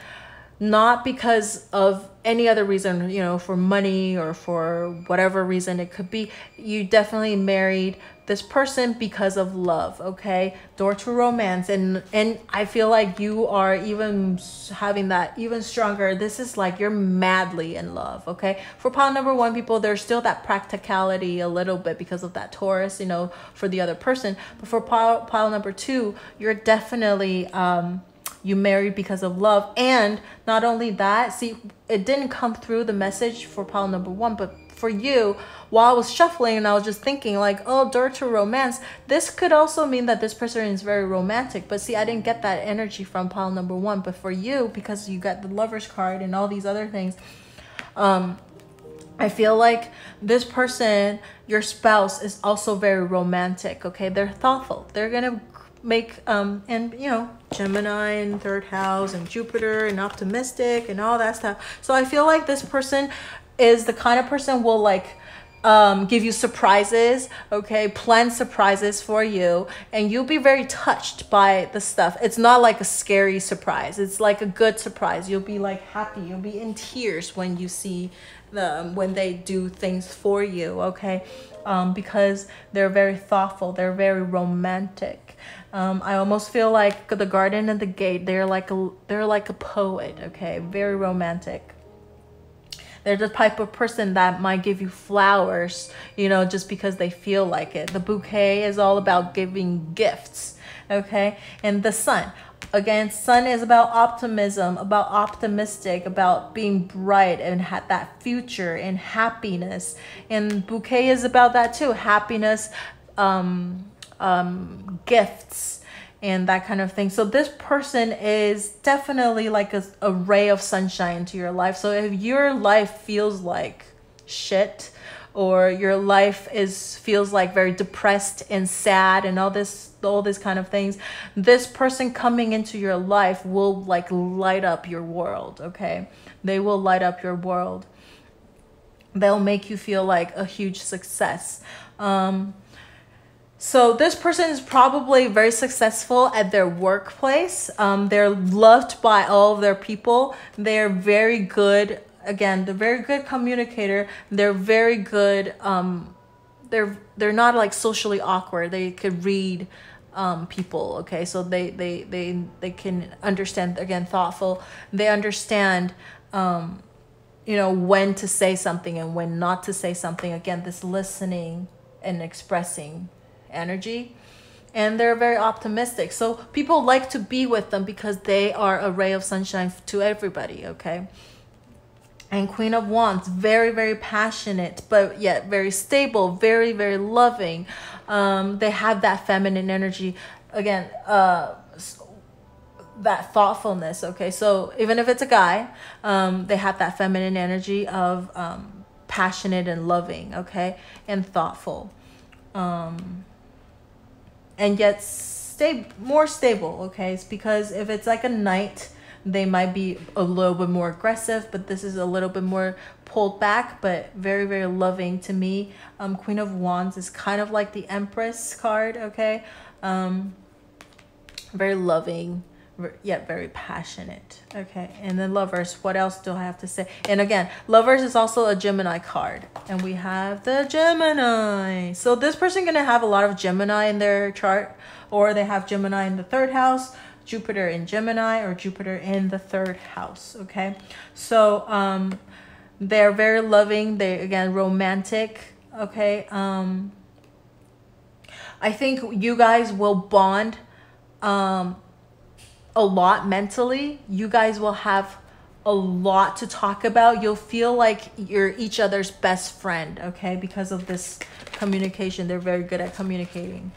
not because of any other reason, you know, for money or for whatever reason it could be. You definitely married this person because of love, okay? Door to romance. And I feel like you are even having that even stronger. This is like you're madly in love, okay? For pile number 1, people, there's still that practicality a little bit because of that Taurus, you know, for the other person. But for pile number 2, you're definitely you married because of love. And not only that, see, it didn't come through the message for pile number 1, but for you, while I was shuffling and I was just thinking like, oh, door to romance, this could also mean that this person is very romantic. But see, I didn't get that energy from pile number 1. But for you, because you got the Lover's card and all these other things, I feel like this person, your spouse, is also very romantic. Okay, they're thoughtful. They're gonna make and you know, Gemini in third house and Jupiter and optimistic and all that stuff. So I feel like this person is the kind of person will like give you surprises, okay, plan surprises for you, and you'll be very touched by the stuff. It's not like a scary surprise, it's like a good surprise. You'll be like happy, you'll be in tears when you see when they do things for you, okay, because they're very thoughtful, they're very romantic. I almost feel like the Garden and the Gate, they're like a poet, okay, very romantic. They're the type of person that might give you flowers, you know, just because they feel like it. The bouquet is all about giving gifts, okay? And the Sun, again, Sun is about optimism, about optimistic, about being bright and have that future and happiness. And bouquet is about that too, happiness, gifts, and that kind of thing. So this person is definitely like a ray of sunshine to your life. So if your life feels like shit, or your life feels like very depressed and sad and all this kind of things, this person coming into your life will like light up your world, okay? They will light up your world. They'll make you feel like a huge success. So this person is probably very successful at their workplace. They're loved by all of their people. They're very good. Again, they're very good communicator. They're very good. They're not like socially awkward. They could read people. Okay, so they can understand. Again, thoughtful. They understand. You know, when to say something and when not to say something. Again, this listening and expressing energy. And they're very optimistic, so people like to be with them because they are a ray of sunshine to everybody, okay? And Queen of Wands, very, very passionate, but yet very stable, very, very loving. They have that feminine energy, again, that thoughtfulness, okay? So even if it's a guy, they have that feminine energy of passionate and loving, okay? And thoughtful. And yet more stable, okay? It's because if it's like a knight, they might be a little bit more aggressive, but this is a little bit more pulled back, but very, very loving to me. Queen of Wands is kind of like the Empress card, okay? Very loving, yet very passionate, okay? And then Lovers, what else do I have to say? And again, Lovers is also a Gemini card, and we have the Gemini. So this person gonna have a lot of Gemini in their chart, or they have Gemini in the third house, Jupiter in Gemini, or Jupiter in the third house, okay? So they're very loving. They, again, romantic, okay? I think you guys will bond a lot mentally. You guys will have a lot to talk about. You'll feel like you're each other's best friend, okay? Because of this communication, they're very good at communicating.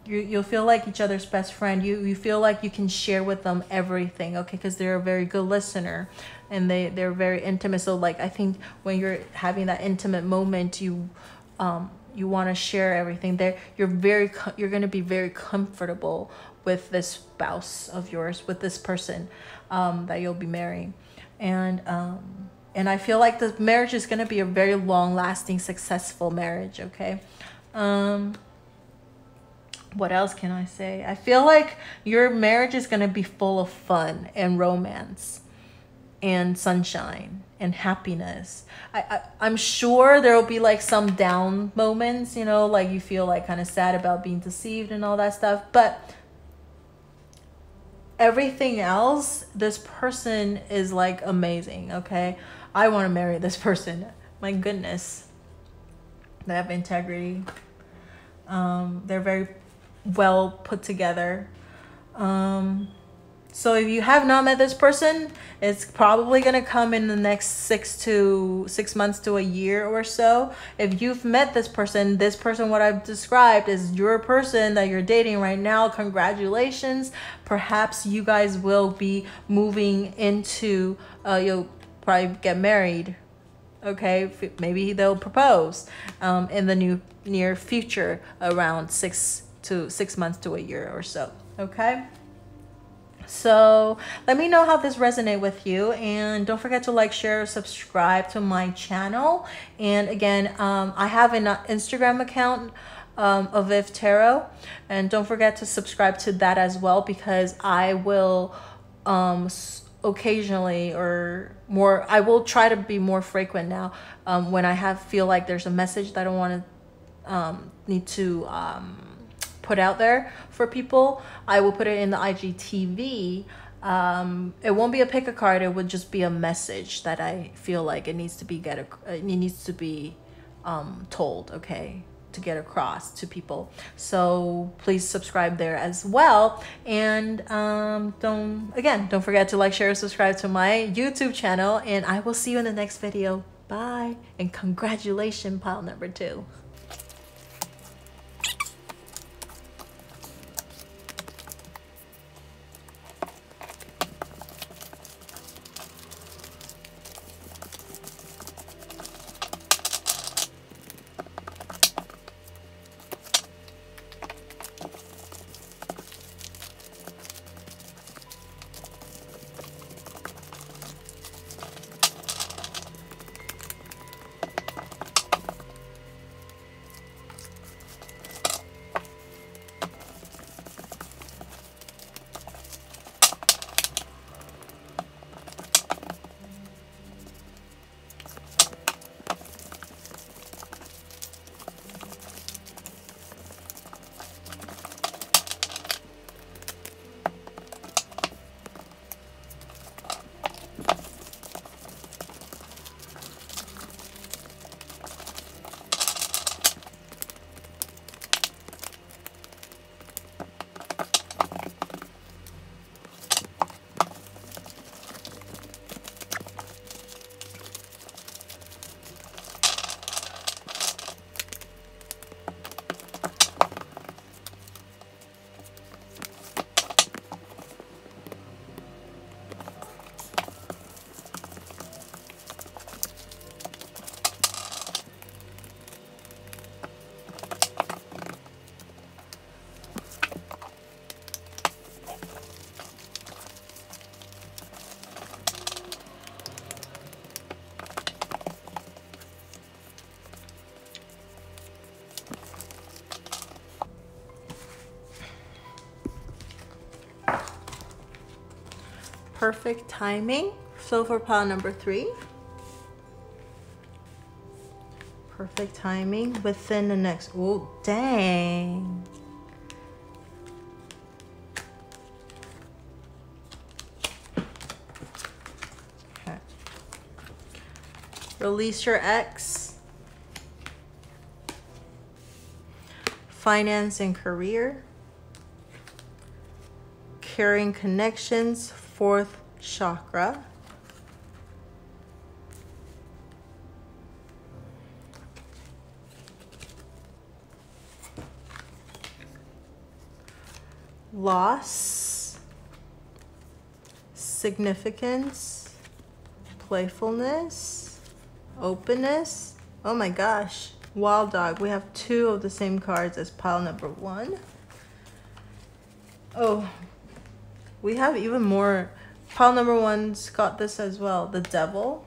You'll feel like each other's best friend. You feel like you can share with them everything, okay? Because they're a very good listener, and they're very intimate. So like, I think when you're having that intimate moment, you want to share everything. You're going to be very comfortable with this spouse of yours, with this person that you'll be marrying. And I feel like the marriage is going to be a very long-lasting, successful marriage, okay? What else can I say? I feel like your marriage is going to be full of fun and romance and sunshine and happiness. I'm sure there will be like some down moments, you know, like you feel like kind of sad about being deceived and all that stuff, but everything else, this person is like amazing, okay? I want to marry this person. My goodness. They have integrity. They're very well put together. So if you have not met this person, it's probably going to come in the next 6 months to a year or so. If you've met this person, what I've described is your person that you're dating right now, congratulations. Perhaps you guys will be moving into, you'll probably get married Okay, maybe they'll propose in the near future, around 6 months to a year or so. Okay, so let me know how this resonates with you, and don't forget to like, share, subscribe to my channel. And again, I have an Instagram account, avivTarot, and don't forget to subscribe to that as well, because I will occasionally, or more, I will try to be more frequent now, when I feel like there's a message that I want to need to put out there for people. I will put it in the IGTV. It won't be a pick a card, it would just be a message that I feel like it needs to be told, okay, to get across to people. So please subscribe there as well. And don't forget to like, share, subscribe to my YouTube channel, and I will see you in the next video. Bye, and congratulations, pile number 2. Perfect timing. So for pile number 3, perfect timing within the next, oh dang. Okay. Release your ex. Finance and career. Caring connections. 4th chakra. Loss. Significance. Playfulness. Openness. Oh my gosh. Wild dog. We have 2 of the same cards as pile number 1. Oh. We have even more. Pile number 1's got this as well. The Devil.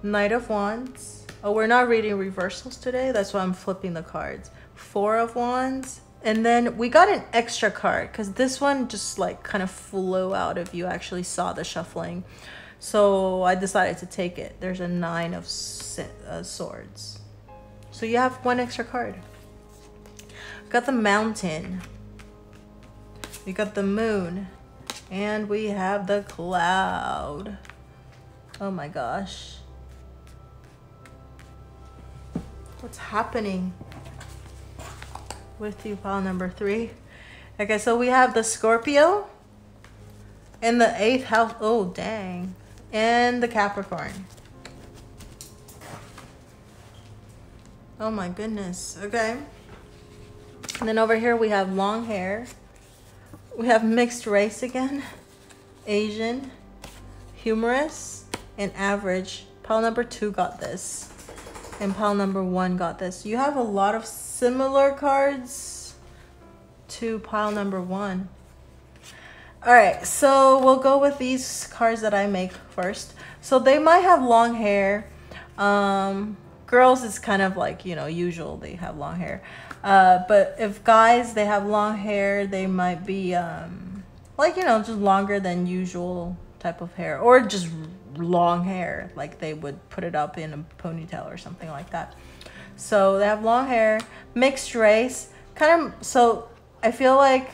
Knight of Wands. Oh, we're not reading reversals today. That's why I'm flipping the cards. 4 of Wands. And then we got an extra card, because this one just like kind of flew out if you actually saw the shuffling. So I decided to take it. There's a 9 of Swords. So you have 1 extra card. Got the Mountain. We got the Moon, and we have the Cloud. Oh my gosh. What's happening with you, pile number 3? Okay, so we have the Scorpio in the 8th house. Oh, dang. And the Capricorn. Oh my goodness. Okay. And then over here we have long hair. We have mixed race again, Asian, humorous, and average. Pile number 2 got this. And pile number 1 got this. You have a lot of similar cards to pile number 1. All right, so we'll go with these cards that I make first. So they might have long hair. Girls is kind of like, you know, usual, they have long hair. But if guys, they have long hair, they might be like, you know, just longer than usual type of hair, or just long hair, like they would put it up in a ponytail or something like that. So they have long hair, mixed race, kind of. So I feel like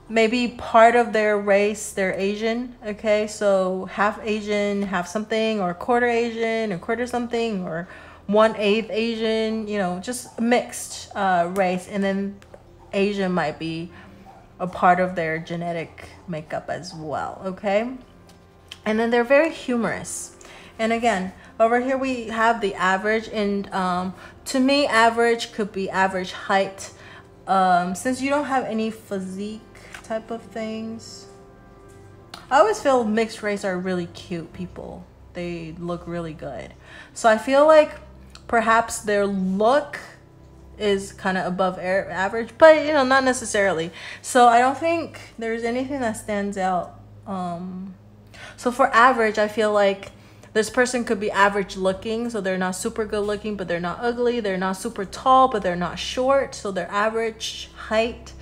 maybe part of their race, they're Asian. Okay, so half Asian, half something, or quarter Asian, or quarter something, or 1/8 Asian, you know, just mixed race. And then Asian might be a part of their genetic makeup as well. Okay, and then they're very humorous. And again, over here we have the average, and to me, average could be average height. Since you don't have any physique type of things, I always feel mixed race are really cute people. They look really good. So I feel like perhaps their look is kind of above average, but you know, not necessarily. So I don't think there's anything that stands out. So for average, I feel like this person could be average looking, so they're not super good looking, but they're not ugly. They're not super tall, but they're not short, so they're average height.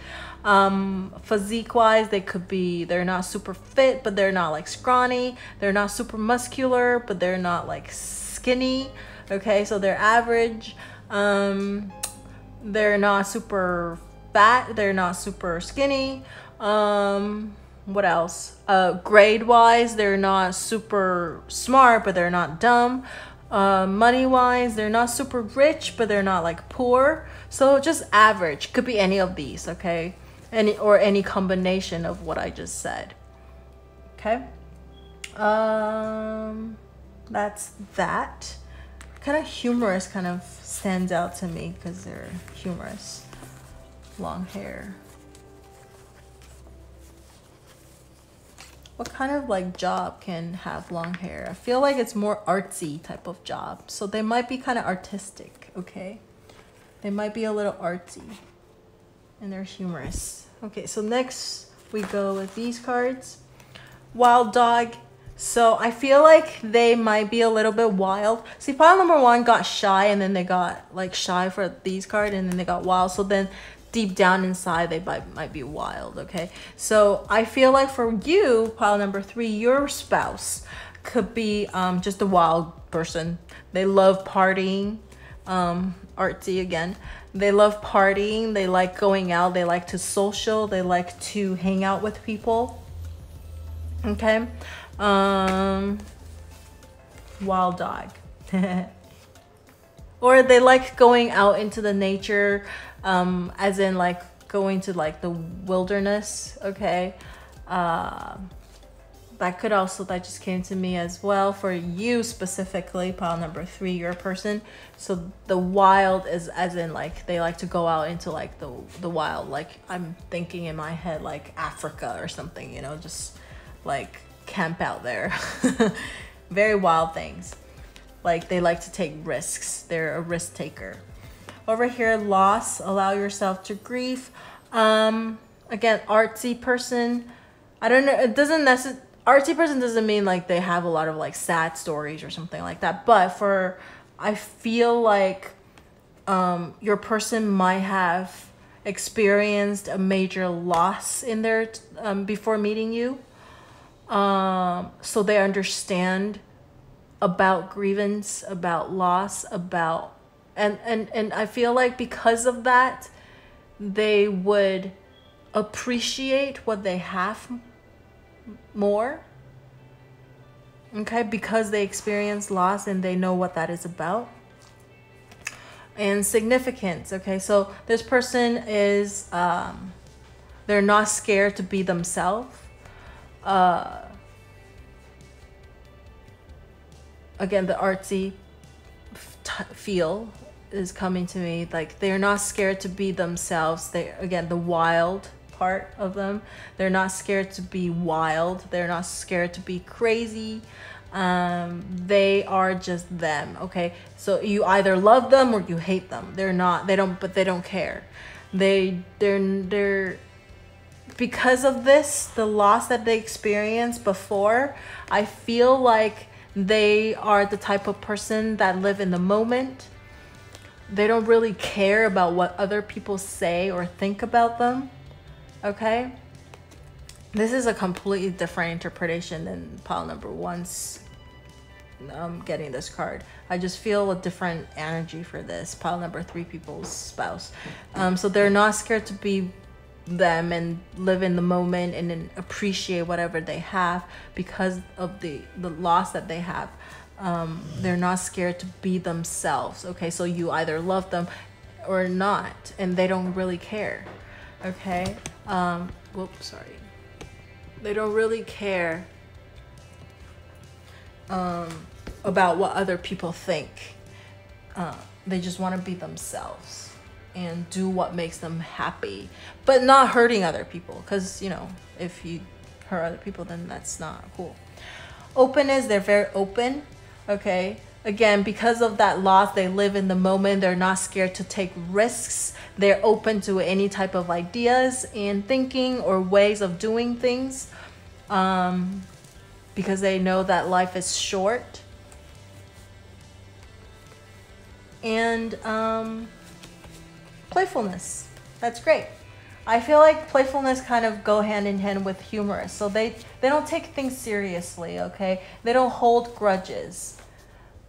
Physique wise, they're not super fit, but they're not like scrawny. They're not super muscular, but they're not like skinny. Okay, so they're average. They're not super fat, they're not super skinny. What else? Grade wise, they're not super smart, but they're not dumb. Money wise, they're not super rich, but they're not like poor. So just average. Could be any of these, okay? Any combination of what I just said. Okay. That's that. Kind of humorous kind of stands out to me because they're humorous. Long hair. What kind of like job can have long hair? I feel like it's more artsy type of job. So they might be kind of artistic, okay? They might be a little artsy. And they're humorous. Okay, so next we go with these cards. Wild dog. So I feel like they might be a little bit wild. See, pile number 1 got shy, and then they got like shy for these cards, and then they got wild. So then deep down inside, they might be wild, okay? So I feel like for you, pile number 3, your spouse could be just a wild person. They love partying, artsy again. They love partying, they like going out, they like to social, they like to hang out with people, okay? Wild dog. Or they like going out into the nature, as in like going to like the wilderness, okay? That just came to me as well for you specifically, pile number 3, your person. So the wild is as in like they like to go out into like the wild, like I'm thinking in my head like Africa or something, you know, just like camp out there. Very wild things. Like they like to take risks. They're a risk taker. Over here, loss, allow yourself to grieve. Again, artsy person. I don't know, it doesn't necessarily, artsy person doesn't mean like they have a lot of like sad stories or something like that. But I feel like your person might have experienced a major loss in their before meeting you. So they understand about grievance, about loss, about and I feel like because of that, they would appreciate what they have more. Okay, because they experience loss and they know what that is about. And significance. Okay, so this person is they're not scared to be themselves. Again, the artsy feel is coming to me, like they're not scared to be themselves. Again, the wild part of them, they're not scared to be wild, they're not scared to be crazy. They are just them, okay? So you either love them or you hate them. They don't care. They're because of this, the loss that they experienced before, I feel like they are the type of person that live in the moment. They don't really care about what other people say or think about them, okay? This is a completely different interpretation than pile number one's getting this card. I just feel a different energy for this. Pile number 3 people's spouse. So they're not scared to be them and live in the moment and then appreciate whatever they have because of the loss that they have. They're not scared to be themselves, okay? So you either love them or not, and they don't really care, okay? Whoops, sorry. They don't really care about what other people think. They just want to be themselves and do what makes them happy, but not hurting other people, because, you know, if you hurt other people, then that's not cool. Openness, they're very open, okay? Again, because of that loss, they live in the moment. They're not scared to take risks. They're open to any type of ideas and thinking or ways of doing things, because they know that life is short. And playfulness, that's great. I feel like playfulness kind of go hand in hand with humorous. So they don't take things seriously, okay? They don't hold grudges.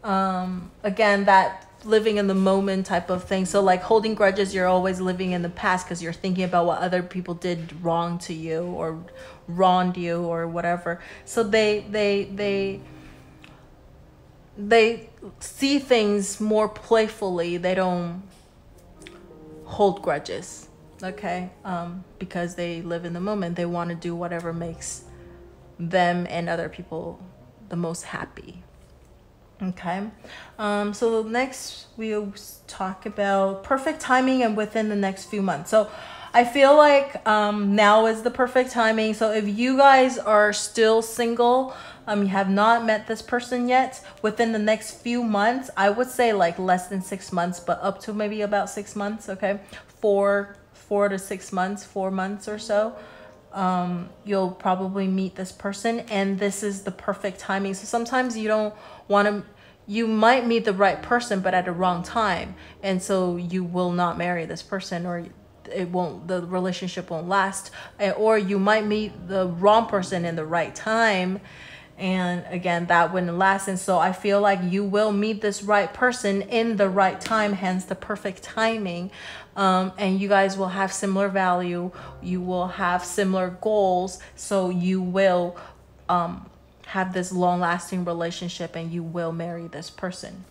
Again, that living in the moment type of thing. So like holding grudges, you're always living in the past because you're thinking about what other people did wrong to you or wronged you or whatever. So they see things more playfully. They don't hold grudges, okay? Because they live in the moment. They want to do whatever makes them and other people the most happy, okay? So next we'll talk about perfect timing and within the next few months. So I feel like now is the perfect timing. So if you guys are still single, you have not met this person yet, within the next few months, I would say like less than 6 months, but up to maybe about 6 months, okay? 4 to 6 months, 4 months or so, you'll probably meet this person, and this is the perfect timing. So sometimes you don't want to, you might meet the right person, but at the wrong time, and so you will not marry this person, or the relationship won't last, or you might meet the wrong person in the right time, and again, that wouldn't last. And so I feel like you will meet this right person in the right time, hence the perfect timing. And you guys will have similar value. You will have similar goals. So you will have this long-lasting relationship, and you will marry this person.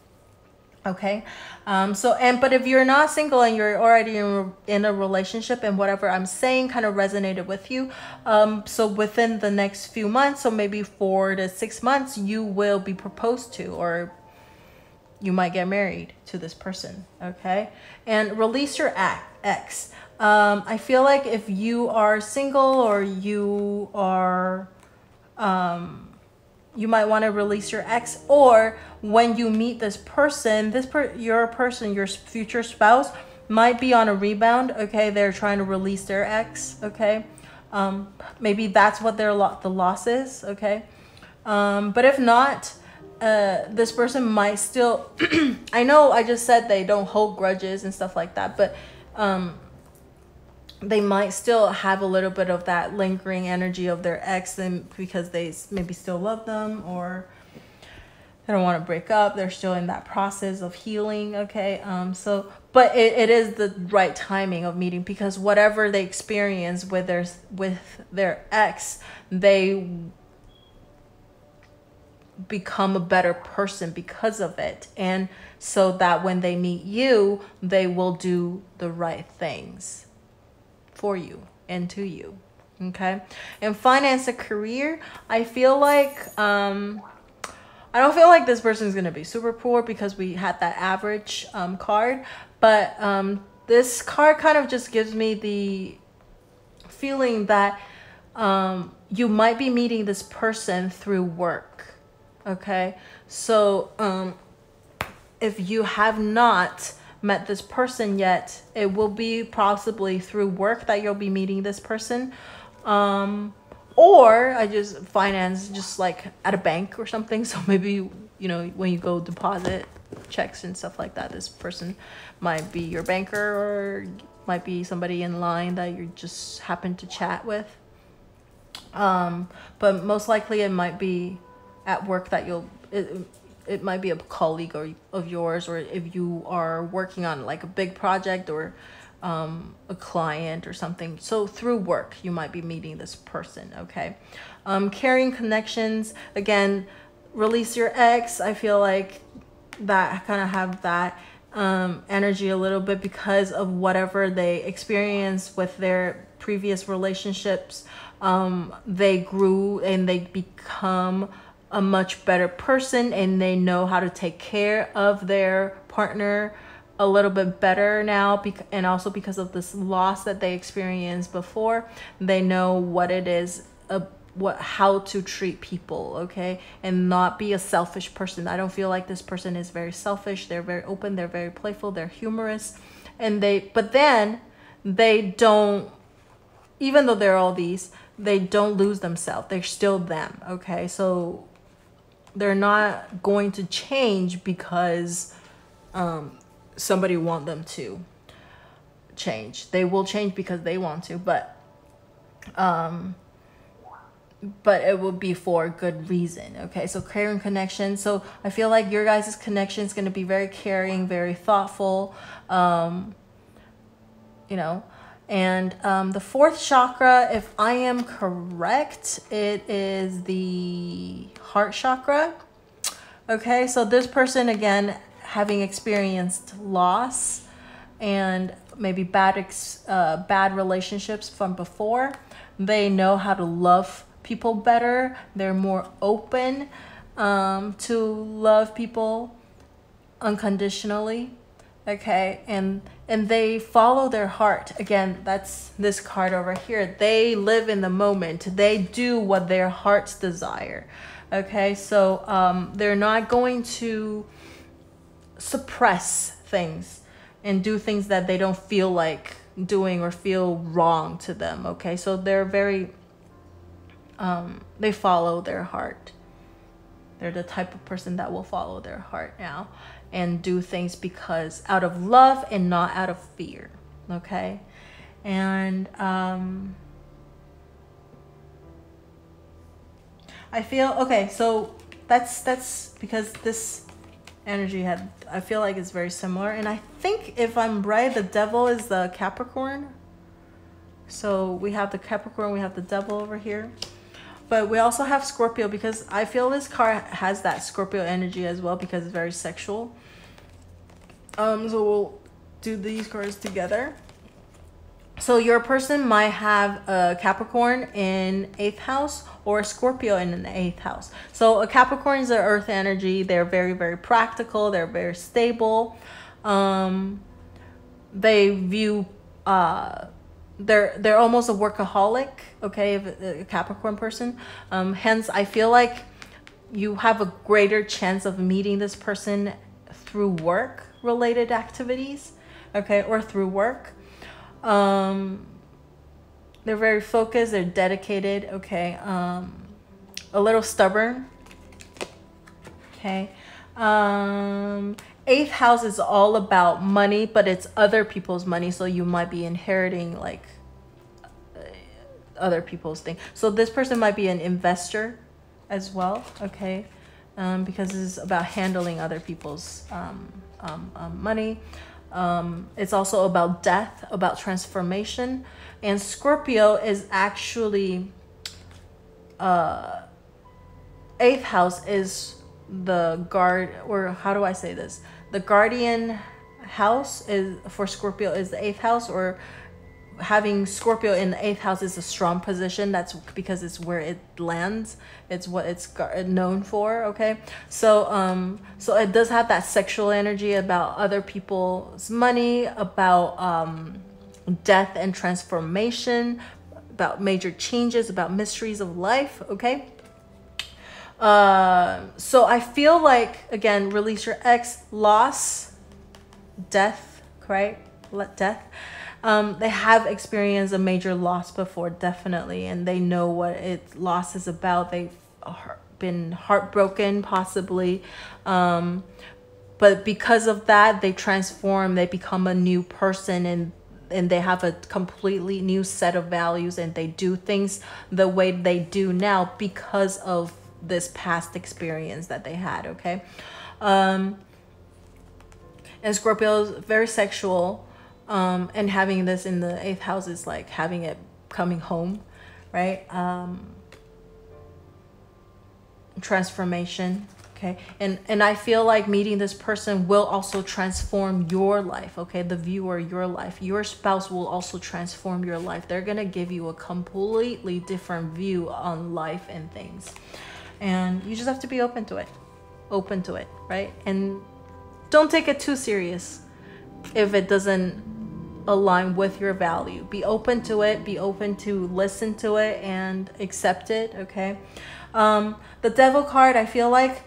Okay, but if you're not single and you're already in a relationship and whatever I'm saying kind of resonated with you, so within the next few months, so maybe 4 to 6 months, you will be proposed to, or you might get married to this person, okay? And release your ex. I feel like if you are single or you are, you might want to release your ex, or when you meet this person, your future spouse might be on a rebound, okay? They're trying to release their ex, okay? Maybe that's what the loss is, okay? But if not, this person might still, I know I just said they don't hold grudges and stuff like that, but they might still have a little bit of that lingering energy of their ex, and because they maybe still love them, or they don't want to break up. They're still in that process of healing, okay? But it is the right timing of meeting, because whatever they experience with their ex, they become a better person because of it. And so that when they meet you, they will do the right things for you and to you, okay? And finance, a career, I feel like I don't feel like this person is going to be super poor, because we had that average card, but this card kind of just gives me the feeling that you might be meeting this person through work, Okay, so if you have not met this person yet, it will be possibly through work that you'll be meeting this person, or I just finance, just like at a bank or something. So maybe, you know, when you go deposit checks and stuff like that, this person might be your banker, or might be somebody in line that you just happen to chat with. But most likely it might be at work that it might be a colleague of yours, or if you are working on like a big project, or a client or something. So through work, you might be meeting this person, okay? Carrying connections, again, release your ex. I feel like that kind of have that energy a little bit because of whatever they experienced with their previous relationships. They grew and they become a much better person, and they know how to take care of their partner a little bit better now, and also because of this loss that they experienced before, they know what it is, how to treat people, okay, and not be a selfish person. I don't feel like this person is very selfish. They're very open, they're very playful, they're humorous, and but then they don't, even though they're all these, they don't lose themselves. They're still them, okay? So they're not going to change because somebody want them to change. They will change because they want to, but it will be for a good reason, okay? So caring connection. So I feel like your guys' connection is going to be very caring, very thoughtful, you know. And the fourth chakra, if I am correct, it is the heart chakra. Okay, so this person, again, having experienced loss and maybe bad relationships from before, they know how to love people better. They're more open to love people unconditionally. Okay, and they follow their heart. Again, that's this card over here. They live in the moment. They do what their hearts desire. Okay, so they're not going to suppress things and do things that they don't feel like doing or feel wrong to them. Okay, so they're very they follow their heart. They're the type of person that will follow their heart now and do things because out of love and not out of fear. Okay, and I feel, okay, so that's because this energy I feel like it's very similar, and I think if I'm right, the devil is the Capricorn. So we have the Capricorn, we have the devil over here. But we also have Scorpio, because I feel this card has that Scorpio energy as well, because it's very sexual. So we'll do these cards together. So your person might have a Capricorn in 8th house or a Scorpio in the 8th house. So a Capricorn is the earth energy. They're very, very practical. They're very stable. They view they're almost a workaholic, okay, a Capricorn person. Hence, I feel like you have a greater chance of meeting this person through work-related activities, okay, or through work. They're very focused, they're dedicated, okay, a little stubborn, okay. 8th house is all about money, but it's other people's money, so you might be inheriting like other people's thing. So this person might be an investor as well, okay, because it's about handling other people's money. It's also about death, about transformation. And Scorpio is actually 8th house is the guard, or how do I say this? The guardian house is for Scorpio is the 8th house, or having Scorpio in the 8th house is a strong position. That's because it's where it lands. It's what it's known for, okay? So so it does have that sexual energy about other people's money, about death and transformation, about major changes, about mysteries of life, okay? So I feel like, again, release your ex, loss, death, right? Death. They have experienced a major loss before, definitely, and they know what loss is about. They've been heartbroken, possibly, but because of that, they transform. They become a new person, and they have a completely new set of values, and they do things the way they do now because of this past experience that they had. Okay, and Scorpio is very sexual. And having this in the 8th house is like having it coming home, right? Transformation, okay? And I feel like meeting this person will also transform your life, okay? The viewer, your life. Your spouse will also transform your life. They're gonna give you a completely different view on life and things. And you just have to be open to it, right? And don't take it too serious if it doesn't align with your value. Be open to it, be open to listen to it and accept it, okay? The Devil card, I feel like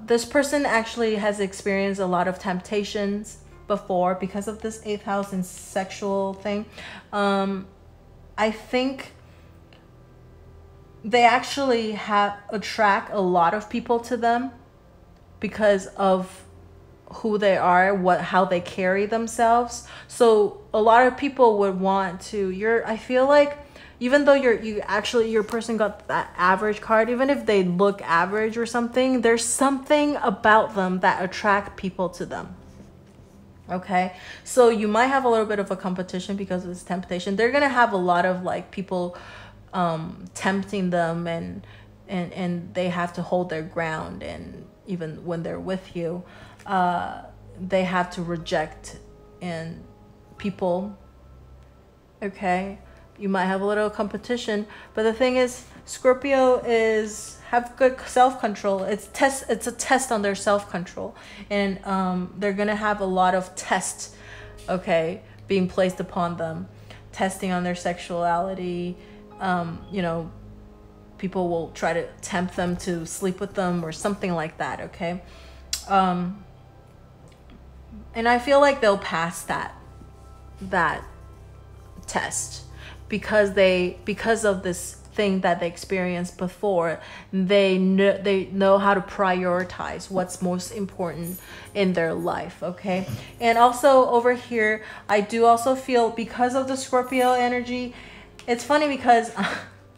this person actually has experienced a lot of temptations before because of this 8th house and sexual thing. I think they actually attract a lot of people to them because of who they are, how they carry themselves. So a lot of people would want to, I feel like, even though your person got that average card, even if they look average or something, there's something about them that attract people to them. Okay, so you might have a little bit of a competition because of this temptation. They're gonna have a lot of like people tempting them, and they have to hold their ground, and even when they're with you, they have to reject and people. Okay, you might have a little competition, but the thing is, Scorpio have good self-control. It's a test on their self-control, and they're gonna have a lot of tests, okay, being placed upon them, testing on their sexuality. You know, people will try to tempt them to sleep with them or something like that, okay? And I feel like they'll pass that test because of this thing that they experienced before. They know how to prioritize what's most important in their life, okay? And also over here, I do also feel, because of the Scorpio energy, it's funny because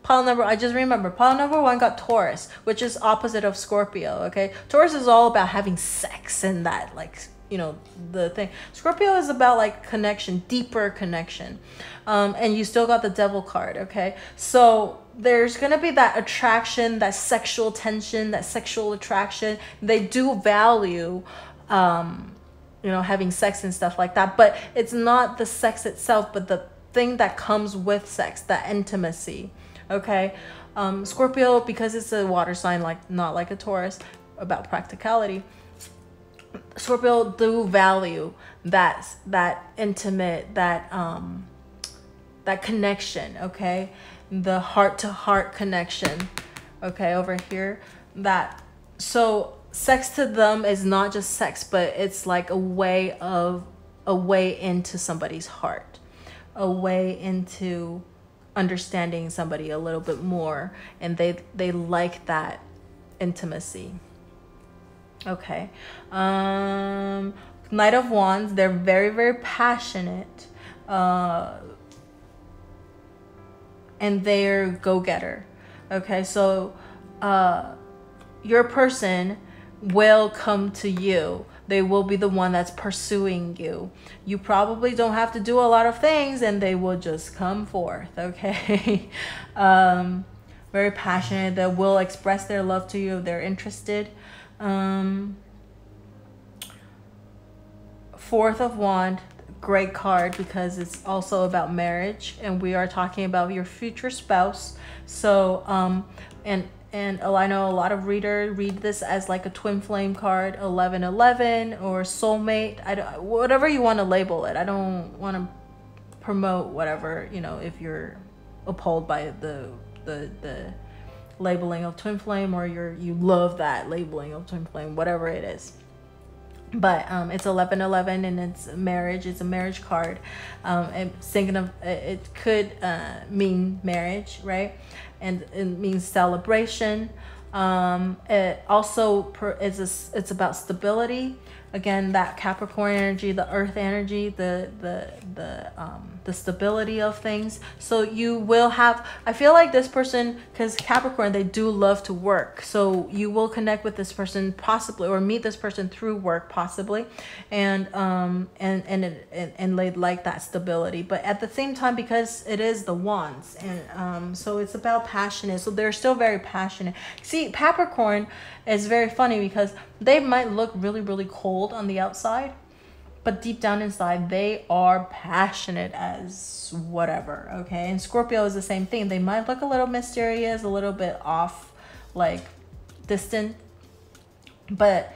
I just remember pile number 1 got Taurus, which is opposite of Scorpio, okay? Taurus is all about having sex and that, like, you know, the thing. Scorpio is about like connection, deeper connection. And you still got the Devil card, okay? So there's gonna be that attraction, that sexual tension, that sexual attraction. They do value, you know, having sex and stuff like that, but it's not the sex itself, but the thing that comes with sex, that intimacy, okay? Scorpio, because it's a water sign, like not like a Taurus, about practicality, Scorpio do value that intimate, that connection, okay? The heart-to-heart connection, okay, over here. So sex to them is not just sex, but it's like a way into somebody's heart, a way into understanding somebody a little bit more, and they like that intimacy. Okay. Knight of Wands, they're very, very passionate, and they're go-getter. Okay, so your person will come to you. They will be the one that's pursuing you. You probably don't have to do a lot of things, and they will just come forth, okay? Very passionate. They will express their love to you if they're interested. Fourth of Wand, great card because it's also about marriage, and we are talking about your future spouse. So and I know a lot of readers read this as like a twin flame card, 1111, or soulmate. Whatever you want to label it. I don't want to promote whatever, you know, if you're appalled by the labeling of twin flame, or you love that labeling of twin flame, whatever it is. But it's 1111 and it's marriage. It's a marriage card. It's thinking of, it could mean marriage, right? And it means celebration. It also it's about stability. Again, that Capricorn energy, the earth energy, the stability of things. So you will have, I feel like this person, because Capricorn, they do love to work. So you will connect with this person possibly, or meet this person through work possibly. And they like that stability. But at the same time, because it is the wands, and so it's about passionate. So they're still very passionate. See, Capricorn is very funny because they might look really, really cold on the outside, but deep down inside, they are passionate as whatever, okay? And Scorpio is the same thing. They might look a little mysterious, a little bit off, like distant, but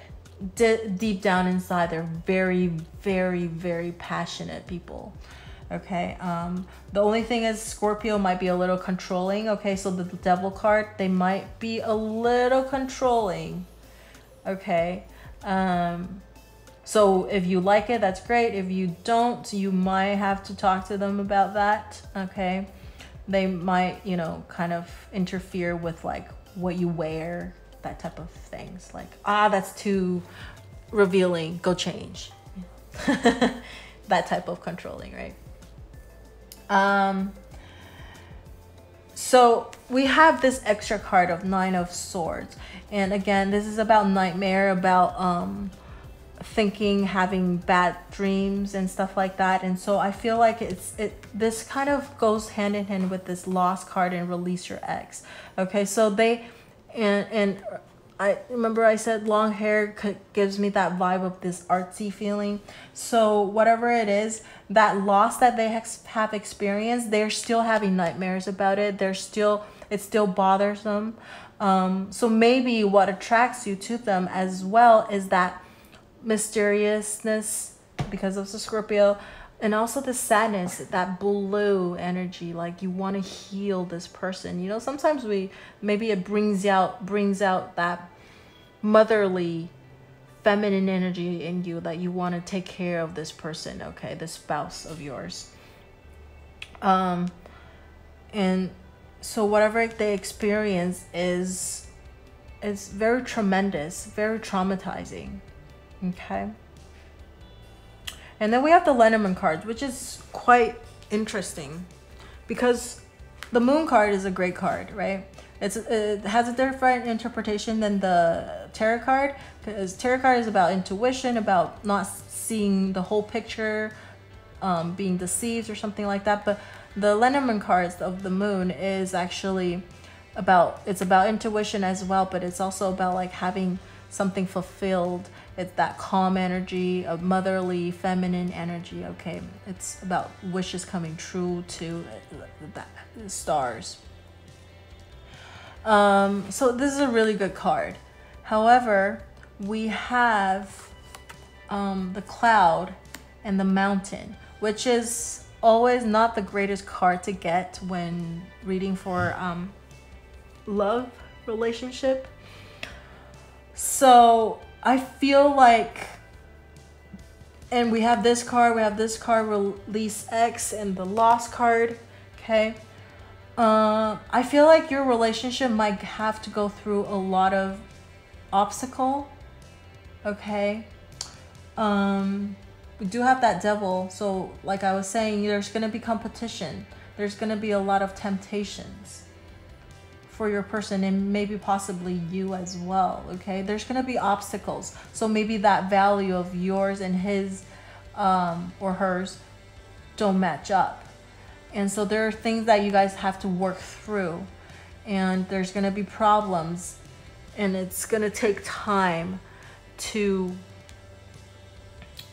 deep down inside, they're very, very, very passionate people, okay? The only thing is Scorpio might be a little controlling, okay? So the Devil card, they might be a little controlling, okay? So if you like it, that's great. If you don't, you might have to talk to them about that, okay? They might, you know, kind of interfere with like what you wear, that type of things. Like, that's too revealing, go change. That type of controlling, right? So we have this extra card of 9 of Swords. And again, this is about nightmare, about thinking, having bad dreams and stuff like that. And so I feel like this kind of goes hand in hand with this Lost card and Release Your Ex. Okay, so they, and I remember I said long hair gives me that vibe of this artsy feeling. So whatever it is, that loss that they have experienced, they're still having nightmares about it. It still bothers them. So maybe what attracts you to them as well is that mysteriousness because of the Scorpio, and also the sadness, that blue energy, like you want to heal this person. You know, sometimes maybe it brings out that motherly feminine energy in you, that you want to take care of this person, okay, the spouse of yours. And so whatever they experience is very tremendous, very traumatizing, okay? And then we have the Lenormand cards, which is quite interesting because the Moon card is a great card, right? It has a different interpretation than the Tarot card, because Tarot card is about intuition, about not seeing the whole picture, being deceived or something like that. But the Lenormand cards of the Moon is actually about intuition as well, but it's also about like having something fulfilled. It's that calm energy, a motherly, feminine energy, okay? It's about wishes coming true to the stars. So this is a really good card. However, we have the Cloud and the Mountain, which is always not the greatest card to get when reading for love relationship. So I feel like, and we have this card, Release X, and the Lost card, okay? I feel like your relationship might have to go through a lot of obstacle, okay? We do have that Devil, so like I was saying, there's going to be competition. There's going to be a lot of temptations for your person, and maybe possibly you as well, okay? There's going to be obstacles. So maybe that value of yours and his or hers don't match up. And so there are things that you guys have to work through, and there's going to be problems, and it's going to take time to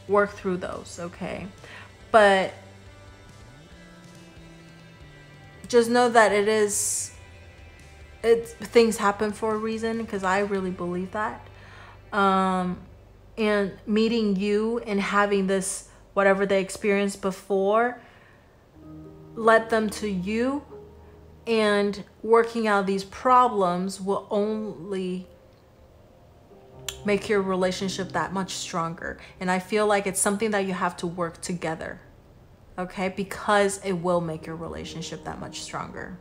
work through those, okay? But just know that things happen for a reason, because I really believe that. And meeting you and having this, whatever they experienced before, led them to you, And working out these problems will only make your relationship that much stronger. And I feel like it's something that you have to work together, okay? Because it will make your relationship that much stronger.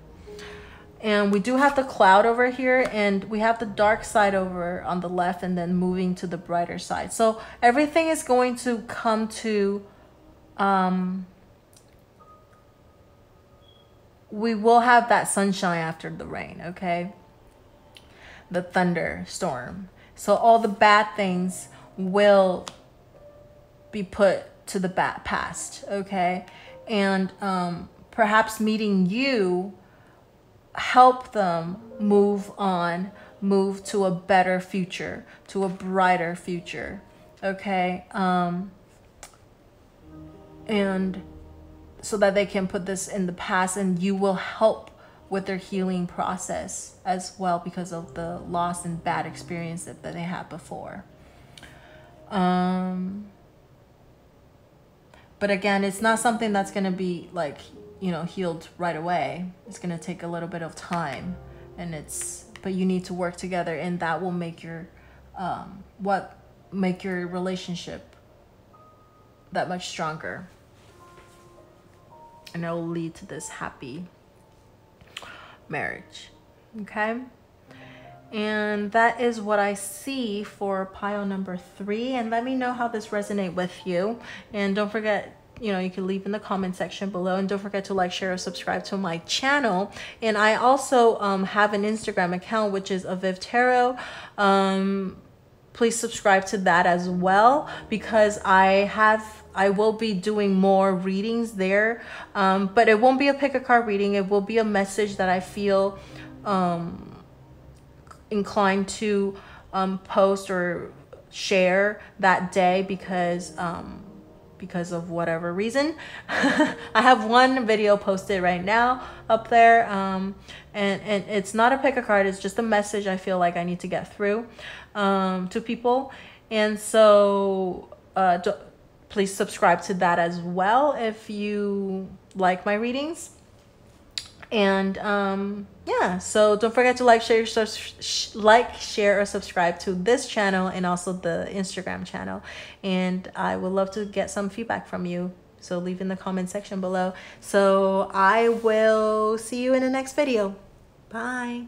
And we do have the cloud over here, and we have the dark side over on the left, and then moving to the brighter side. So everything is going to come to, we will have that sunshine after the rain, okay? The thunderstorm. So all the bad things will be put to the past, okay? And perhaps meeting you help them move on, move to a better future, to a brighter future, okay? And so that they can put this in the past, and you will help with their healing process as well because of the loss and bad experience that they had before. But again, it's not something that's going to be like, you know, healed right away. It's going to take a little bit of time, and but you need to work together, and that will make your make your relationship that much stronger, and it will lead to this happy marriage. Okay, and that is what I see for pile number 3. And let me know how this resonates with you, and don't forget, you know, you can leave in the comment section below, and don't forget to like, share, or subscribe to my channel. And I also have an Instagram account, which is avivTarot. Please subscribe to that as well, because I will be doing more readings there, but it won't be a pick a card reading. It will be a message that I feel inclined to post or share that day, because of whatever reason. I have one video posted right now up there, and it's not a pick a card, it's just a message I feel like I need to get through to people. And so please subscribe to that as well if you like my readings. And yeah, so don't forget to like, share, or subscribe to this channel, and also the Instagram channel. And I would love to get some feedback from you, so leave in the comment section below. So I will see you in the next video. Bye.